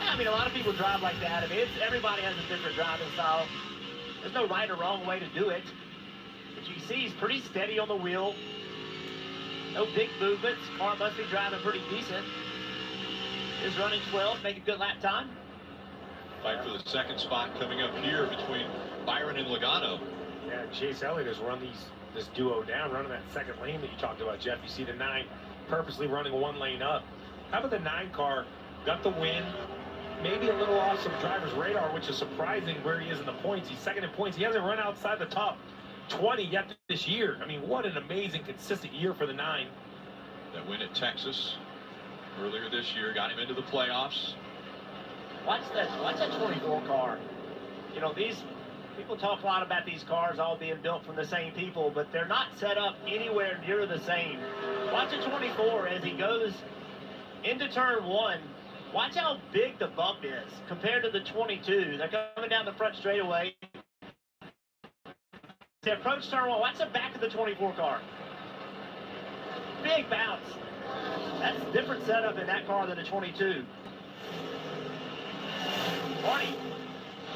I mean, a lot of people drive like that. I mean, everybody has a different driving style. There's no right or wrong way to do it. But you can see he's pretty steady on the wheel. No big movements. Car must be driving pretty decent. Is running 12, making good lap time. Fight for the second spot coming up here between Byron and Logano. Yeah, Chase Elliott has run this duo down, running that second lane that you talked about, Jeff. You see the 9 purposely running 1 lane up. How about the 9 car? Got the win. Maybe a little off some driver's radar, which is surprising where he is in the points. He's second in points. He hasn't run outside the top 20 yet this year. I mean, what an amazing, consistent year for the 9. That win at Texas earlier this year got him into the playoffs. Watch that 24 car. You know, these people talk a lot about these cars all being built from the same people, but they're not set up anywhere near the same. Watch the 24 as he goes into turn 1. Watch how big the bump is compared to the 22. They're coming down the front straightaway. They approach turn 1. Watch the back of the 24 car. Big bounce. That's a different setup in that car than the 22. Marty.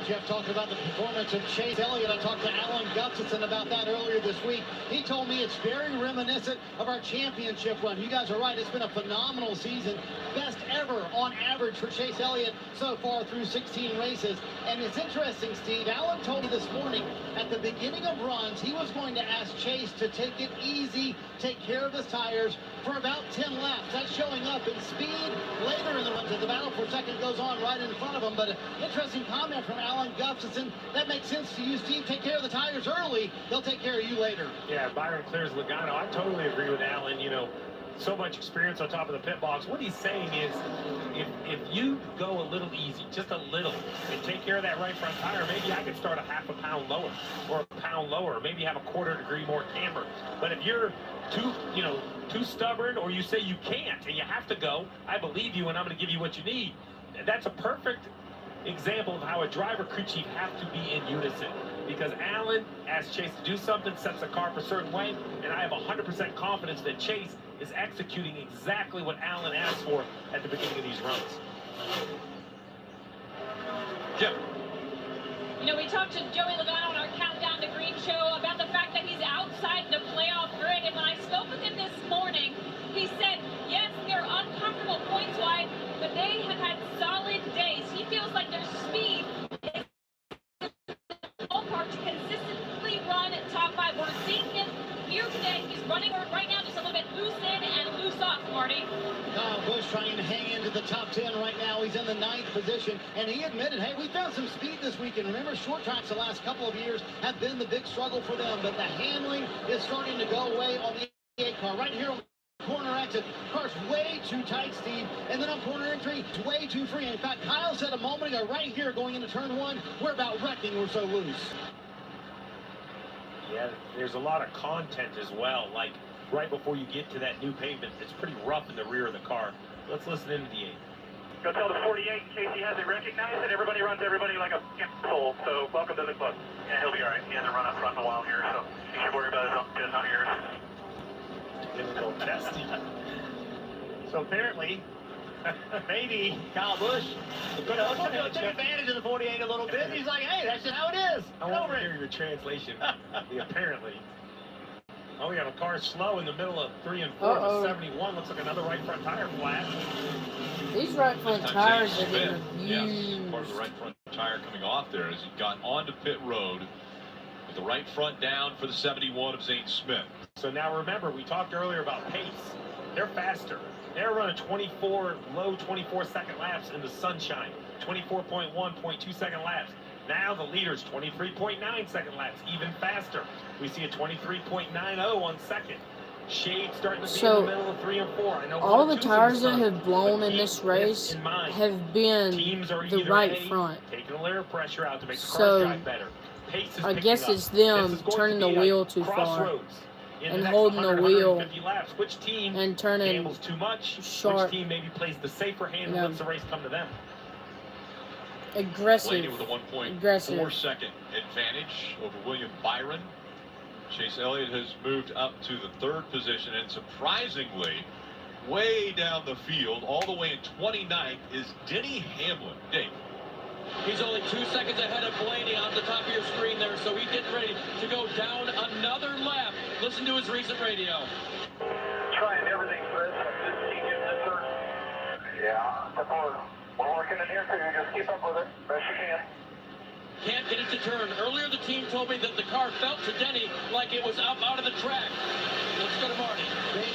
Jeff talked about the performance of Chase Elliott. I talked to Alan Gustafson about that earlier this week. He told me it's very reminiscent of our championship run. You guys are right. It's been a phenomenal season. Best ever on average for Chase Elliott so far through 16 races. And it's interesting, Steve. Alan told me this morning at the beginning of runs, he was going to ask Chase to take it easy, take care of his tires for about 10 laps. That's showing up in speed later in the runs as the battle for second goes on right in front of him. But an interesting comment from Alan Gustafson. That makes sense to you, Steve. Take care of the tires early. They'll take care of you later. Yeah, Byron clears Logano. I totally agree with Alan. You know, so much experience on top of the pit box. What he's saying is if you go a little easy, just a little, and take care of that right front tire, maybe I could start a half a pound lower or a pound lower, maybe have a quarter degree more camber. But if you're too stubborn, or you say you can't and you have to go, I believe you and I'm going to give you what you need. That's a perfect example of how a driver crew chief have to be in unison, because Alan asks Chase to do something, sets the car up a certain way, and I have 100% confidence that Chase is executing exactly what Alan asked for at the beginning of these runs. Jeff. You know, we talked to Joey Logano on our Countdown to Green show about the fact that he's outside the playoff grid, and when I spoke with him this morning, he said, yes, they're uncomfortable points-wise, but they have had solid days. He feels like their speed is in the ballpark to consistently run top 5. We're seeing him here today. He's running right now just a little bit loose in and loose getting into the top 10 right now. He's in the 9th position, and he admitted, hey, we found some speed this weekend. Remember, short tracks the last couple of years have been the big struggle for them, but the handling is starting to go away on the 88 car. Right here on the corner exit, car's way too tight, Steve, and then on corner entry, it's way too free. In fact, Kyle said a moment ago, right here going into turn 1, we're about wrecking, we're so loose. Yeah, there's a lot of content as well. Like, right before you get to that new pavement, it's pretty rough in the rear of the car. Let's listen into the 8. Go tell the 48 in case he hasn't recognized it. Everybody runs everybody like a soul, so welcome to the club. Yeah, he'll be all right. He hasn't run up front in a while here, so you should worry about his own business, not yours. Difficult testing. So apparently, maybe Kyle Busch could have taken advantage of the 48 a little bit. He's like, hey, that's just how it is. I want to hear your translation. Apparently. Oh, we have a car slow in the middle of 3 and 4 to 71. Looks like another right front tire flat. These right front tires are getting Yes, part of the right front tire coming off there as he got onto pit road with the right front down for the 71 of Zane Smith. So now remember, we talked earlier about pace. They're faster. They're running low 24-second laps in the sunshine. 24.1, 0.2-second laps. Now the leader's 23.9 second laps, even faster. We see a 23.90 on second. Shade starting to be in the middle of 3 and 4. I know all the tires that have blown in this race have been the right front. Taking a layer of pressure out to make the cars drive better. Pace is I guess it's them turning the wheel too far and holding the wheel Which team and turning gambles too much? sharp. Which team maybe plays the safer hand and lets the race come to them? Aggressive. Blaney with a 1.4-second advantage over William Byron. Chase Elliott has moved up to the 3rd position, and surprisingly, way down the field, all the way in 29th, is Denny Hamlin. Dave. He's only 2 seconds ahead of Blaney on the top of your screen there, so he's getting ready to go down another lap. Listen to his recent radio. Trying everything, Chris. Just keep getting the turn. Yeah, we're working in here too. Just keep up with it best you can. Can't get it to turn. Earlier, the team told me that the car felt to Denny like it was up out of the track. Let's go to Marty.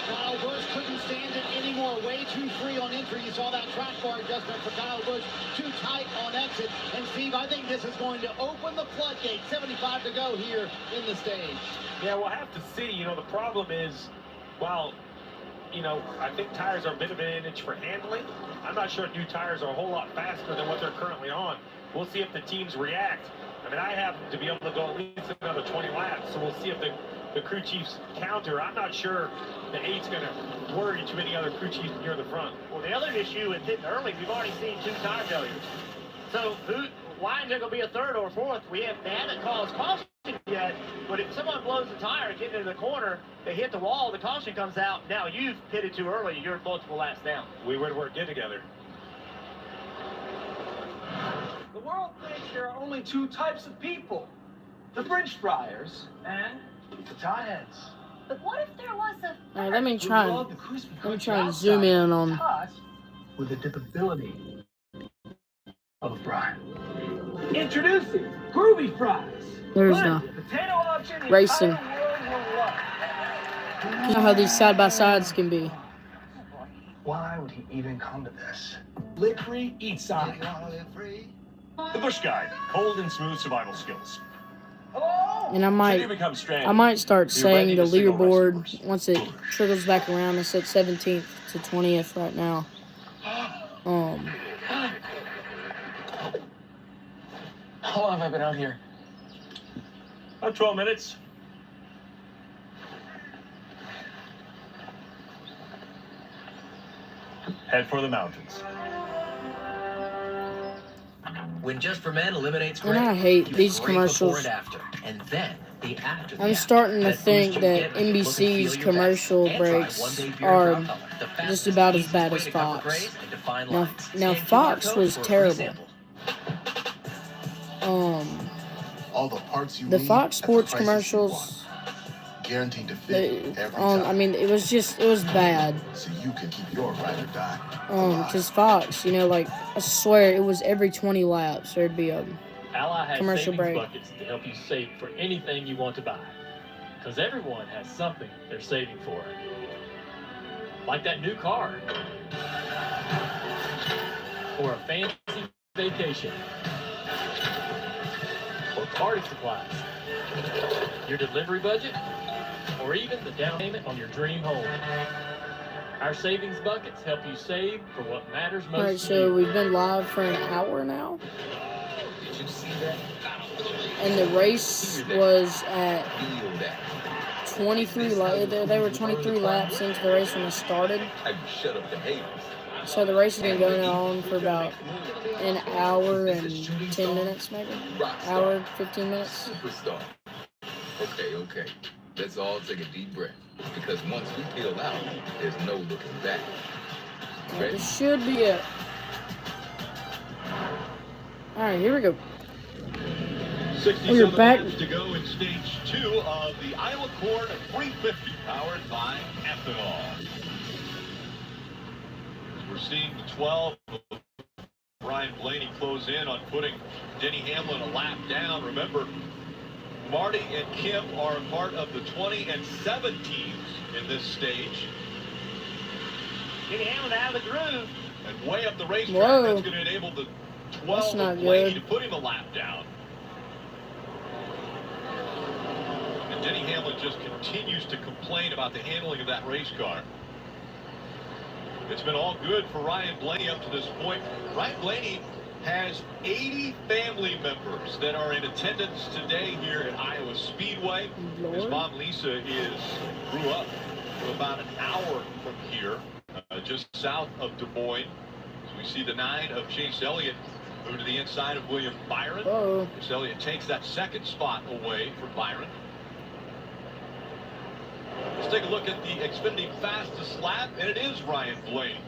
Kyle Busch couldn't stand it anymore. Way too free on entry. You saw that track bar adjustment for Kyle Busch. Too tight on exit. And Steve, I think this is going to open the floodgate. 75 to go here in the stage. Yeah, we'll have to see. You know, the problem is, well, you know, I think tires are a bit of an advantage for handling. I'm not sure if new tires are a whole lot faster than what they're currently on. We'll see if the teams react. I mean, I happen to be able to go at least another 20 laps, so we'll see if the crew chiefs counter. I'm not sure the 8's going to worry too many other crew chiefs near the front. Well, the other issue with hitting early, we've already seen 2 tire failures. So why is there going to be a 3rd or 4th? They haven't caused caution yet, but if someone blows the tire getting into the corner, they hit the wall, the caution comes out. Now you've pitted too early, you're multiple laps down. We would work good together. The world thinks there are only 2 types of people. The French friars and the tie heads. But what if there was a... Let me try and zoom in on... With the dippability of a fry. Introducing Groovy Fries. There's no racing. You know how these side-by-sides can be. Why would he even come to this? Live free, eat side. The Busch Guide, cold and smooth survival skills. And I might start saying the leaderboard once it trickles back around. It's at 17th to 20th right now. How long have I been out here? About 12 minutes. Head for the mountains. When Just for Men eliminates And I hate these commercials. and after, and then the after the I'm after. starting to That think boost you that get when you look and NBC's feel your commercial best. And try breaks one day beer are drop color, the just fastest, about as easiest bad way as to cut the Fox. praise and define Now lines. Fox Scan QR code was for a free terrible. sample. All the parts you The need Fox at the Sports prices you commercials. want. Guaranteed to fit every time. I mean, it was bad. So you can keep your ride or die. Because Fox, you know, like, I swear it was every 20 laps there'd be a Ally has commercial savings break. buckets to help you save for anything you want to buy. Because everyone has something they're saving for. Like that new car. transmission, or party supplies, your delivery budget, or even the down payment on your dream home. Our savings buckets help you save for what matters most. Alright, so we've been live for an hour now. Did you see that? And the race was at 23 laps. They were 23 laps into the race when it started. Shut up the haters. So the race has been going on for about an hour and 10 minutes, maybe. Hour, 15 minutes. Superstar. Okay. Let's all take a deep breath. Because once we peel out, there's no looking back. Right, this should be it. Alright, here we go. 67 back. laps to go in stage 2 of the Iowa Corn 350 powered by Ethanol. We're seeing the 12 of Ryan Blaney close in on putting Denny Hamlin a lap down. Remember, Marty and Kim are a part of the 20 and 7 teams in this stage. Denny Hamlin out of the groove. And way up the racetrack, Whoa. that's going to enable the 12 of Blaney to put him a lap down. And Denny Hamlin just continues to complain about the handling of that race car. It's been all good for Ryan Blaney up to this point. Ryan Blaney has 80 family members that are in attendance today here at Iowa Speedway. His mom, Lisa, grew up about an hour from here, just south of Des Moines. So we see the 9 of Chase Elliott move to the inside of William Byron. Chase Elliott takes that second spot away from Byron. Let's take a look at the Xfinity fastest lap, and it is Ryan Blaney.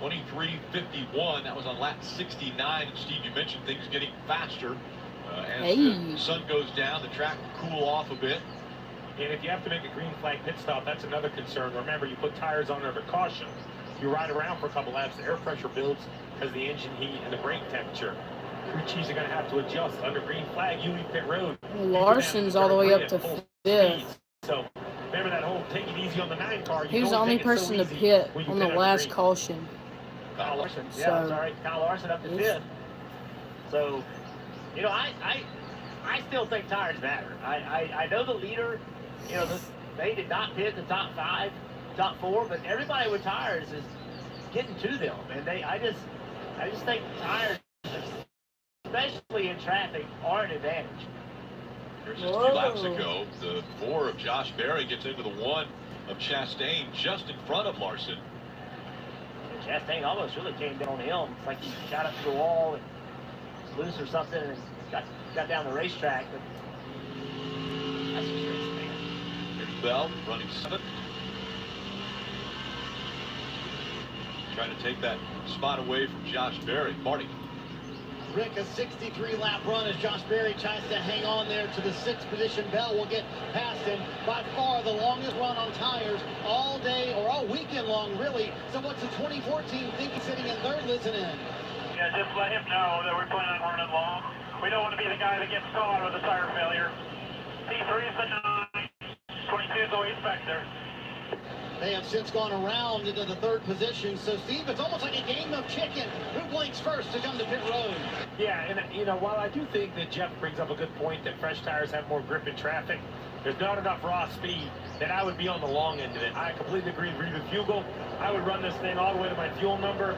23:51. That was on lap 69. And Steve, you mentioned things getting faster as the sun goes down. The track will cool off a bit. And if you have to make a green flag pit stop, that's another concern. Remember, you put tires on under caution. You ride around for a couple laps, the air pressure builds because the engine heat and the brake temperature. Crew chiefs are going to have to adjust under green flag. You leave pit road. Larson's all the way up to 5th. So remember that whole take it easy on the 9 car. He was the only person to pit on the last caution. Kyle Larson. Yeah, sorry. Kyle Larson up to 5th. So, you know, I still think tires matter. I know the leader, you know, they did not pit the top 5, top 4, but everybody with tires is getting to them. And I just think tires, especially in traffic, are an advantage. Here's just 2 laps ago. The 4 of Josh Berry gets into the 1 of Chastain just in front of Larson. Chastain almost really came down on him. It's like he shot up to the wall and was loose or something and got down the racetrack. But that's just racing, man. Here's Bell running 7th. Trying to take that spot away from Josh Berry. Marty. Rick, a 63-lap run as Josh Berry tries to hang on there to the 6th position. Bell will get past him. By far the longest run on tires all day or all weekend long, really. So what's the 2014 think he's sitting in 3rd listening in? Yeah, just let him know that we're planning on running long. We don't want to be the guy that gets caught with a tire failure. P3 is the 9. 22 is always back there. They have since gone around into the 3rd position. So, Steve, it's almost like a game of chicken. Who blinks first to come to pit road? Yeah, and, you know, while I do think that Jeff brings up a good point that fresh tires have more grip in traffic, there's not enough raw speed, then I would be on the long end of it. I completely agree with Fugel. I would run this thing all the way to my fuel number.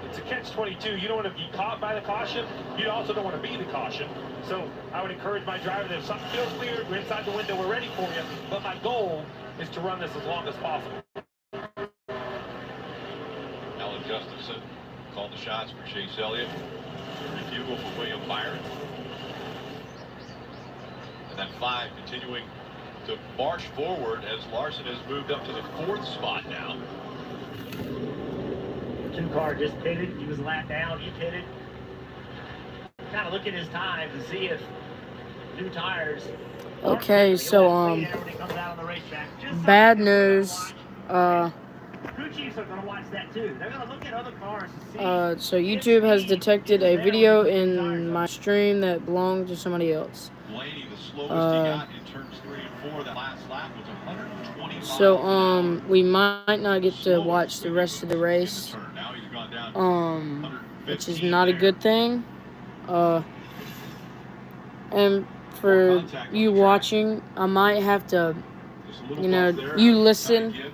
It's a catch-22. You don't want to be caught by the caution. You also don't want to be the caution. So I would encourage my driver that if something feels weird, we're inside the window, we're ready for you. But my goal is to run this as long as possible. Alan Gustafson called the shots for Chase Elliott. Refugel for William Byron. And then 5 continuing to march forward as Larson has moved up to the 4th spot now. 2 car just pitted. He was lapped down. He pitted. Kind of look at his time to see if new tires. Okay, so bad news. crew chiefs are going to watch that too. They're going to look at other cars to see. So YouTube has detected a video in my stream that belonged to somebody else. Blaney, the slowest he got in turns 3 and 4. That last lap was 120 so miles we might not get to watch the rest of the race. Now he's gone down Which is not a good thing. And for you watching, I might have to, you know, you listen, you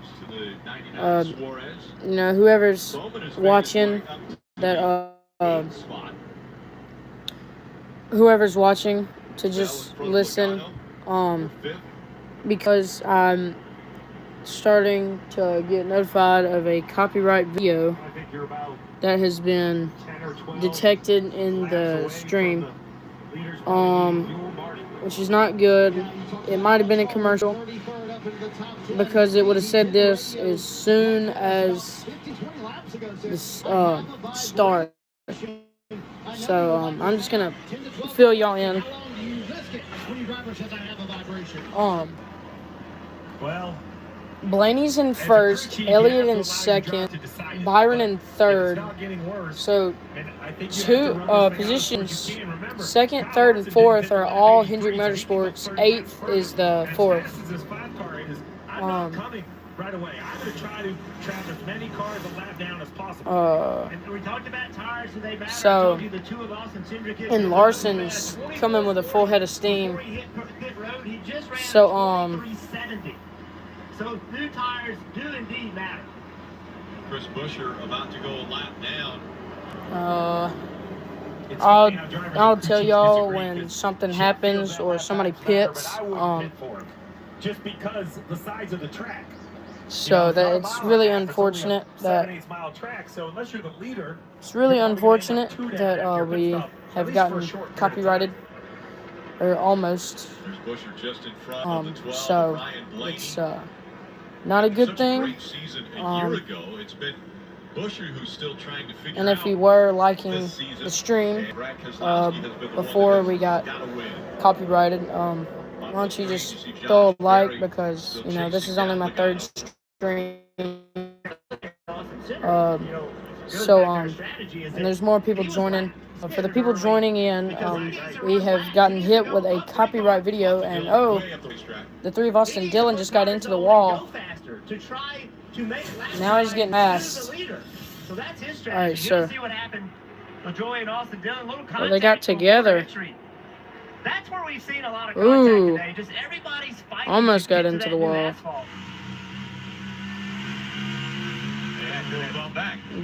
know, whoever's watching that, whoever's watching to just listen, because I'm starting to get notified of a copyright video that has been detected in the stream, which is not good. It might have been a commercial, because it would have said this as soon as this start. So I'm just gonna fill y'all in. Blaney's in first, Elliott in second, Byron in third. So two positions, second, third, and fourth are all Hendrick Motorsports. 8th is the 4th. Right away. I'm going to try to trap as many cars a lap down as possible. And we talked about tires, so they So, and Larson's coming with a full head of steam. So, So new tires do indeed matter. Chris Buescher about to go a lap down. I'll tell y'all when something happens or somebody pits. Just because the size of the track. So that it's really unfortunate that it's really unfortunate that we have gotten copyrighted, or almost. So it's not a good thing. And if you were liking the stream before we got copyrighted, why don't you just throw a like, because, you know, this is only my 3rd stream. And there's more people joining. For the people joining in, we have gotten hit with a copyright video, and the 3 of us and Dylan just got into the wall. Now he's getting past. Alright, so well, they got together. That's where we've seen a lot of contact today. Just everybody's fighting. Almost got into the wall.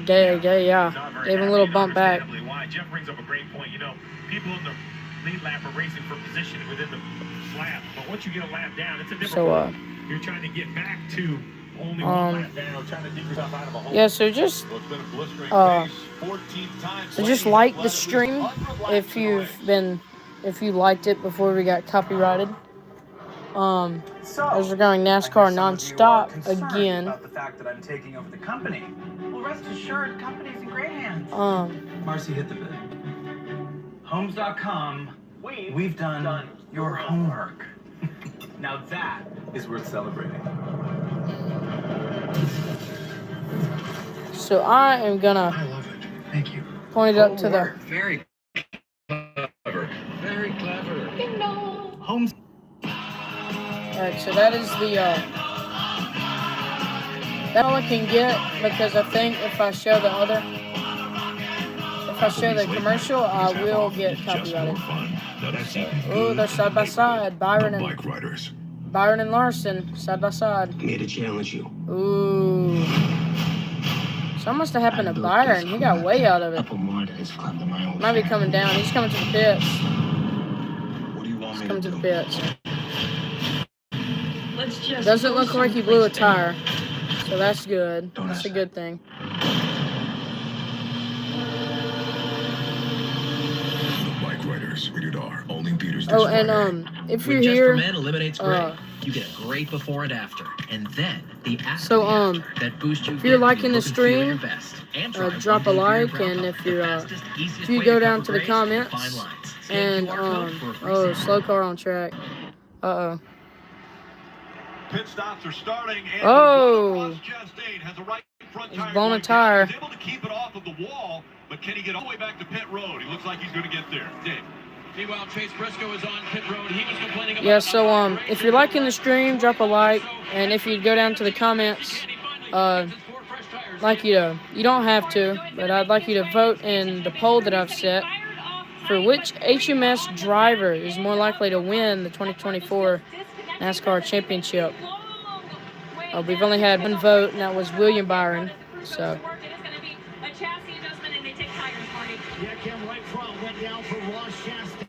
Yeah. Gave him a little bump back. Jeff brings up a great point. You know, people in the lead lap are racing for position within the lap, but once you get a lap down, it's a different you're trying to get back to only one lap down, trying to dig yourself out of a hole. Yeah, so just like the stream if you liked it before we got copyrighted. As we're going NASCAR non-stop again. About the fact that I'm taking over the company. Well, rest assured, the company's in great hands. Marcy, hit the bid. Homes.com. We've done your homework. Now that is worth celebrating. So I am gonna point it up to the very clever. Very clever. Ding dong. Homes. Alright, so that is the that's all I can get, because I think if I show the commercial, I will get copyrighted. Oh, they're side by side. Byron and Larson side by side. I'm here to challenge you. Ooh. Something must have happened to Byron. He got way out of it. Might be coming down. He's coming to the pits. He's coming to the pits. Doesn't look like he blew a tire, so that's good. That's a good thing. Oh, and if you're here, you get a great before and after, and then the after so that boosts you. If you're liking the stream, drop a like, and if you go down to the comments and slow car on track. Pit stops are starting, and oh, Chastain has a right front he's tire blown a going down. tire. He's able to keep it off of the wall, but can he get all the way back to pit road? He looks like he's going to get there. Dave. Meanwhile, Chase Briscoe is on pit road. He was complaining about Yeah, so if you're liking the stream, drop a like, and if you go down to the comments, like you don't have to, but I'd like you to vote in the poll that I've set for which HMS driver is more likely to win the 2024 NASCAR Championship. We've only had one vote, and that was William Byron. So. Yeah, Kim, right front went down for Ross Chastain.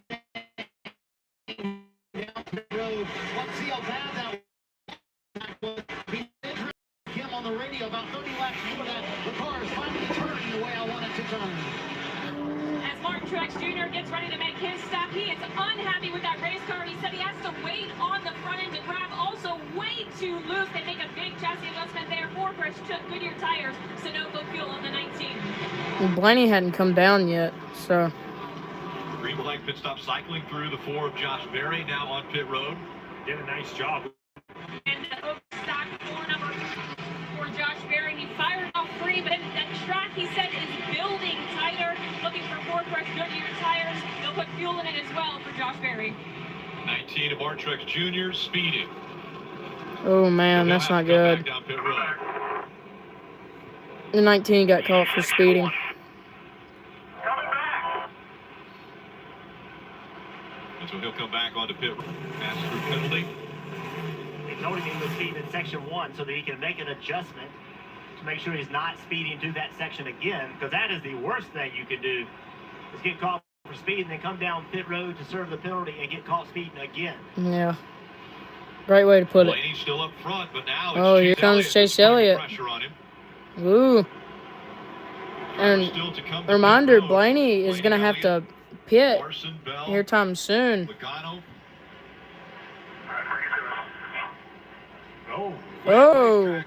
Down the road. Let's see how bad that was. Kim on the radio about 30 laps before that. The car is finally turning the way I want it to turn. As Martin Truex Jr. gets ready to make his stop, he is unhappy with that race car. He said he has to wait on the front end to grab. Also, way too loose. They make a big chassis adjustment there. Forfresh took Goodyear tires. Sunoco fuel on the 19. Blaney hadn't come down yet, so. Green flag pit stop cycling through the 4 of Josh Berry now on pit road. Did a nice job. And the stock 4 number for Josh Berry. He fired off free, but that track, he said, is building tighter. Looking for Forfresh Goodyear tires. They'll put fuel in it as well for Josh Berry. 19 of Martin Truex Jr. speeding. Oh, man, that's not good. The 19 got caught for speeding. And so he'll come back onto pit road. Pass through penalty. They told him he was speeding in section 1 so that he can make an adjustment to make sure he's not speeding through that section again, because that is the worst thing you can do, is get caught for speeding and then come down pit road to serve the penalty and get caught speeding again. Yeah. Great way to put it. Blaney's still up front, but now oh, here comes Chase Elliott. Pressure on him. Ooh. And reminder, Blaney is going to have to pit here time soon. Oh. Whoa.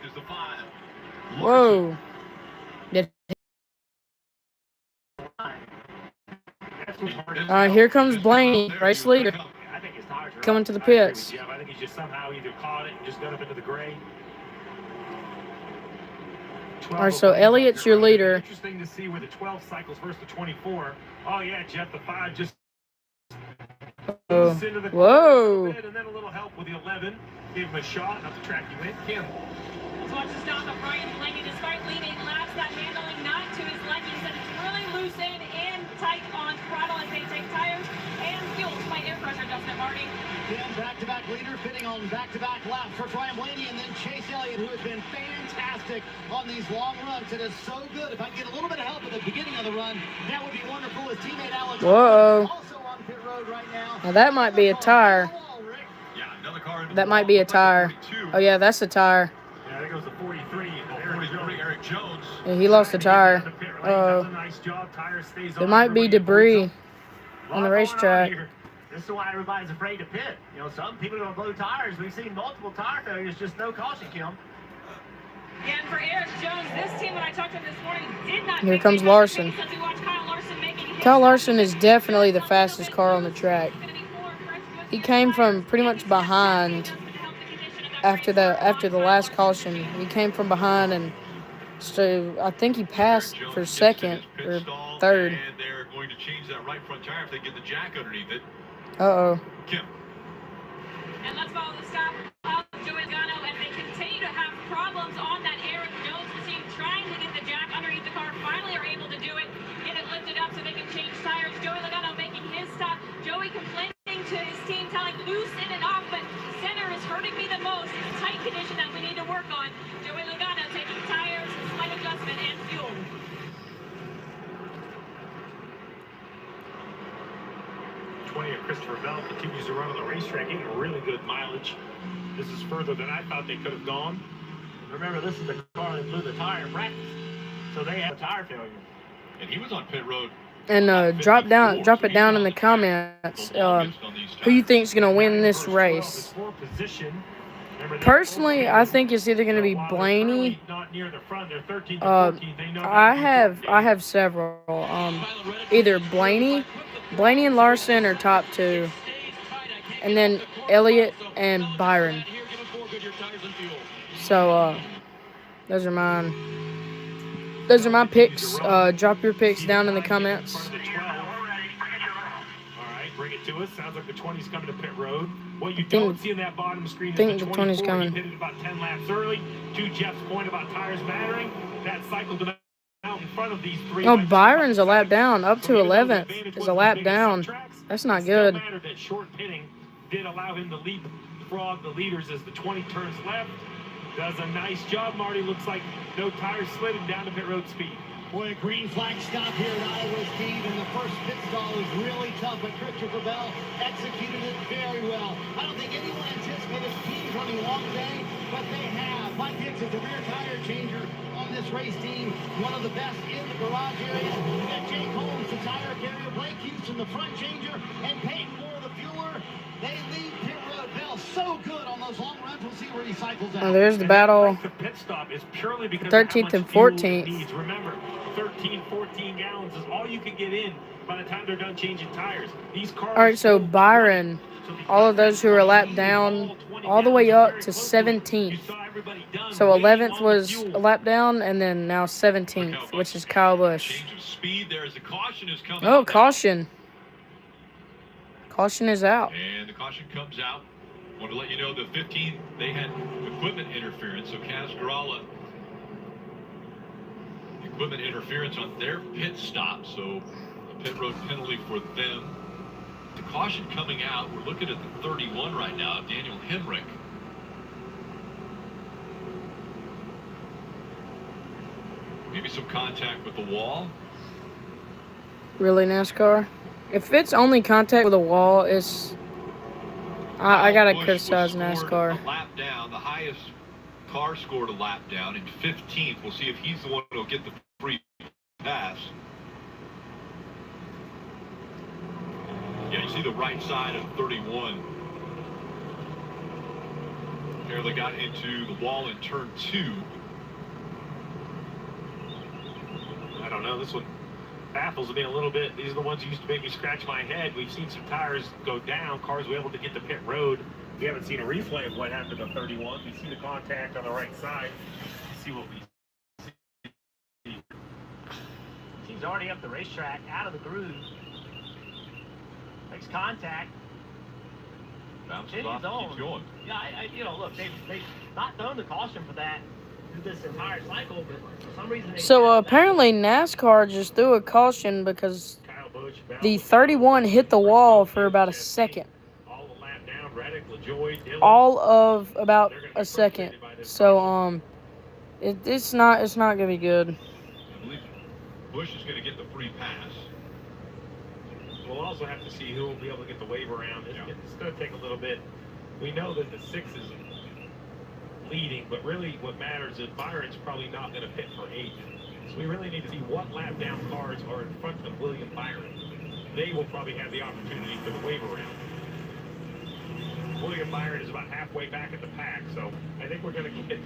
Here comes Blaney, race leader, coming to the pits. I think he's just somehow either caught it and just got up into the gray. All right, so Elliott's your leader. Interesting to see where the 12 cycles versus the 24. Oh yeah, Jeff, the 5 just into the whoa. And then a little help with the 11. Gave him a shot, and up the track he went. Kim. So watch the stop of Brian Blaney. Despite leading laps, that handling not to his liking. Said it's really loose in and tight on throttle as they take tires and fuel. Slight air pressure adjustment, Marty. Kim, back-to-back leader, fitting on back-to-back laps for Brian Blaney, and then Chase Elliott, who has been fantastic on these long runs. It is so good. If I can get a little bit of help at the beginning of the run, that would be wonderful. His teammate Alex whoa. Also on pit road right now. Now that might be a tire. That might be a tire. Oh yeah, that's a tire. Yeah, there goes the 43. Eric Jones. Yeah, he lost a tire. There might be debris on the racetrack. This is why everybody's afraid to pit. You know, some people are going to blow tires. We've seen multiple tire failures, just no caution, Kim. Yeah, and for Eric Jones, this team, when I talked to him this morning, did not. Here comes Larson. Kyle Larson is definitely the fastest car on the track. He came from pretty much behind after the last caution. He came from behind, and so I think he passed for second or third. And they're going to change that right front tire if they get the jack underneath it. Uh-oh. Kim. And let's follow the stop of Joey Logano as they continue to have problems on that Eric Jones machine, trying to get the jack underneath the car. Finally are able to do it, get it lifted up so they can change tires. Joey Logano making his stop. Joey complaining to his team, telling loose in and off, but center is hurting me the most. It's tight condition that we need to work on. Joey Logano taking tires, slight adjustment, and fuel. Christopher Bell continues to run on the racetrack, getting really good mileage. This is further than I thought they could have gone. Remember, this is the car that blew the tire in practice, so they had a tire failure. And he was on pit road. And drop it down in the comments. Who you think is gonna win this race? Personally, I think it's either gonna be Blaney. I have several. Either Blaney and Larson are top 2, and then Elliott and Byron. Goodyear Tires and Fuel. So, those are mine. Those are my picks. Drop your picks down in the comments. All right, bring it to us. Sounds like the 20's coming to pit road. What you don't see in that bottom screen is the 20's 24. coming. He pitted about 10 laps early. To Jeff's point about tires mattering, that cycled him out in front of these three. Oh, Byron's a lap down. Up to 11th is a lap down. That's not good. It still mattered that short pitting did allow him to leapfrog the leaders as the 20 turns left. Does a nice job, Marty. Looks like no tires sliding down to pit road speed. Boy, a green flag stop here at Iowa, Steve, and the first pit stall was really tough, but Christopher Bell executed it very well. I don't think anyone anticipated the team's running a long day, but they have. Mike Hicks is the rear tire changer on this race team, one of the best in the garage area. We got Jake Holmes, the tire carrier, Blake Houston, the front changer, and Peyton Moore, the fueler. They lead pit road. Bell so good on those long runs. We'll see where he cycles out. Oh, there's the battle. The pit stop is purely because 13th and 14th. Remember, 13, 14 gallons is all you can get in by the time they're done changing tires. These cars. All right, so Byron, all of those who are lapped down, all the way up to 17th. So 11th was a lap down, and then now 17th, which is Kyle Busch. Oh, caution. Caution is out. And the caution comes out. I want to let you know the 15, they had equipment interference, so Cascarala equipment interference on their pit stop, so a pit road penalty for them. The caution coming out, we're looking at the 31 right now, Daniel Hemrick. Maybe some contact with the wall. Really, NASCAR? If it's only contact with a wall, it's... I gotta criticize NASCAR. A lap down, the highest car scored a lap down in 15th. We'll see if he's the one who'll get the free pass. Yeah, you see the right side of 31. Here they got into the wall in turn 2. I don't know, this one baffles me a little bit. These are the ones who used to make me scratch my head. We've seen some tires go down. Cars were able to get to pit road. We haven't seen a replay of what happened to 31. We see the contact on the right side. Let's see what we see. Team's already up the racetrack, out of the groove. Makes contact. Bounces off, keeps going. Yeah, you know, look, they've not thrown the caution for that through this entire cycle, but for some reason. So apparently NASCAR just threw a caution because the 31 hit the wall for about a second. All of about a second. So it's not gonna be good. I believe Busch is going to get the free pass. We'll also have to see who will be able to get the wave around. It's going to take a little bit. We know that the 6 is leading, but really what matters is Byron's probably not going to pit for 8th. So we really need to see what lap down cars are in front of William Byron. They will probably have the opportunity for the wave around. William Byron is about halfway back at the pack, so I think we're going to get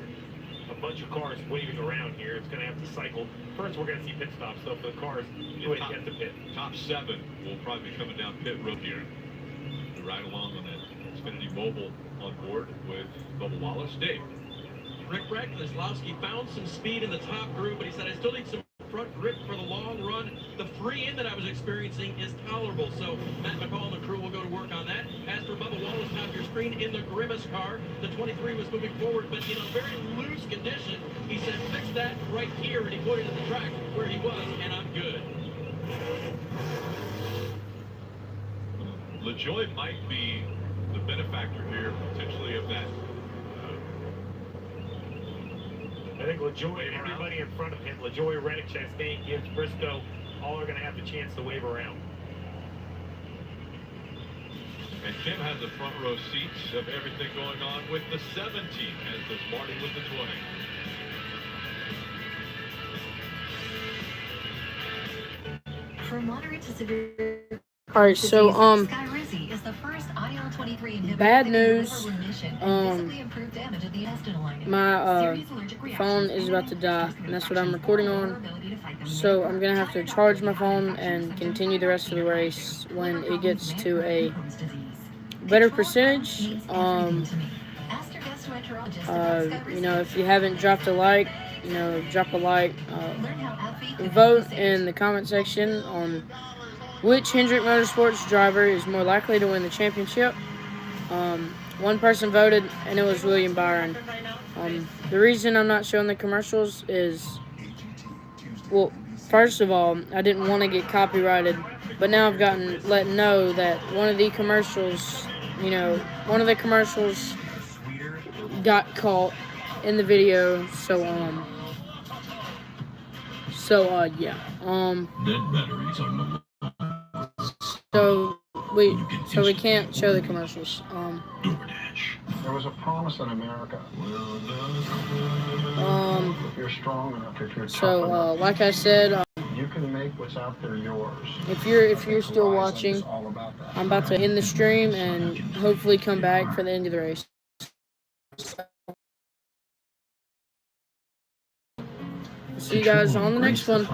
a bunch of cars waving around here. It's going to have to cycle. First, we're going to see pit stops, though, for the cars who get the pit. Top 7 will probably be coming down pit road here. Right along on that Xfinity Mobile on board with Bubba Wallace. Dave. Rick Keselowski found some speed in the top group, but he said, I still need some front grip for the long run. The free in that I was experiencing is tolerable, so Matt McCall and the crew will go to work on that. As for Bubba Wallace, top of your screen in the Grimace car, the 23 was moving forward, but in a very loose condition. He said, fix that right here, and he pointed at the track where he was, and I'm good. LaJoie might be the benefactor here, potentially, of that. I think LaJoie, everybody in front of him, LaJoie, Reddick, Chastain, Gibbs, Briscoe, all are going to have the chance to wave around. And Tim has the front row seats of everything going on with the 17, as does Marty with the 20. For moderate to severe. All right, so Skyrizi is the first IL-23 inhibitor bad news. My phone is about to die, and that's what I'm recording on. So I'm gonna have to charge my phone and continue the rest of the race when it gets to a better percentage. You know, if you haven't dropped a like, you know, drop a like. Vote in the comment section on which Hendrick Motorsports driver is more likely to win the championship. One person voted, and it was William Byron. The reason I'm not showing the commercials is, well, first of all, I didn't want to get copyrighted, but now I've gotten let know that one of the commercials, you know, got caught in the video, so yeah. So we can't show the commercials. There was a promise in America. If you're strong enough, if you're tough enough, like I said, you can make what's out there yours. If you're still watching, I'm about to end the stream and hopefully come back for the end of the race. See you guys on the next one.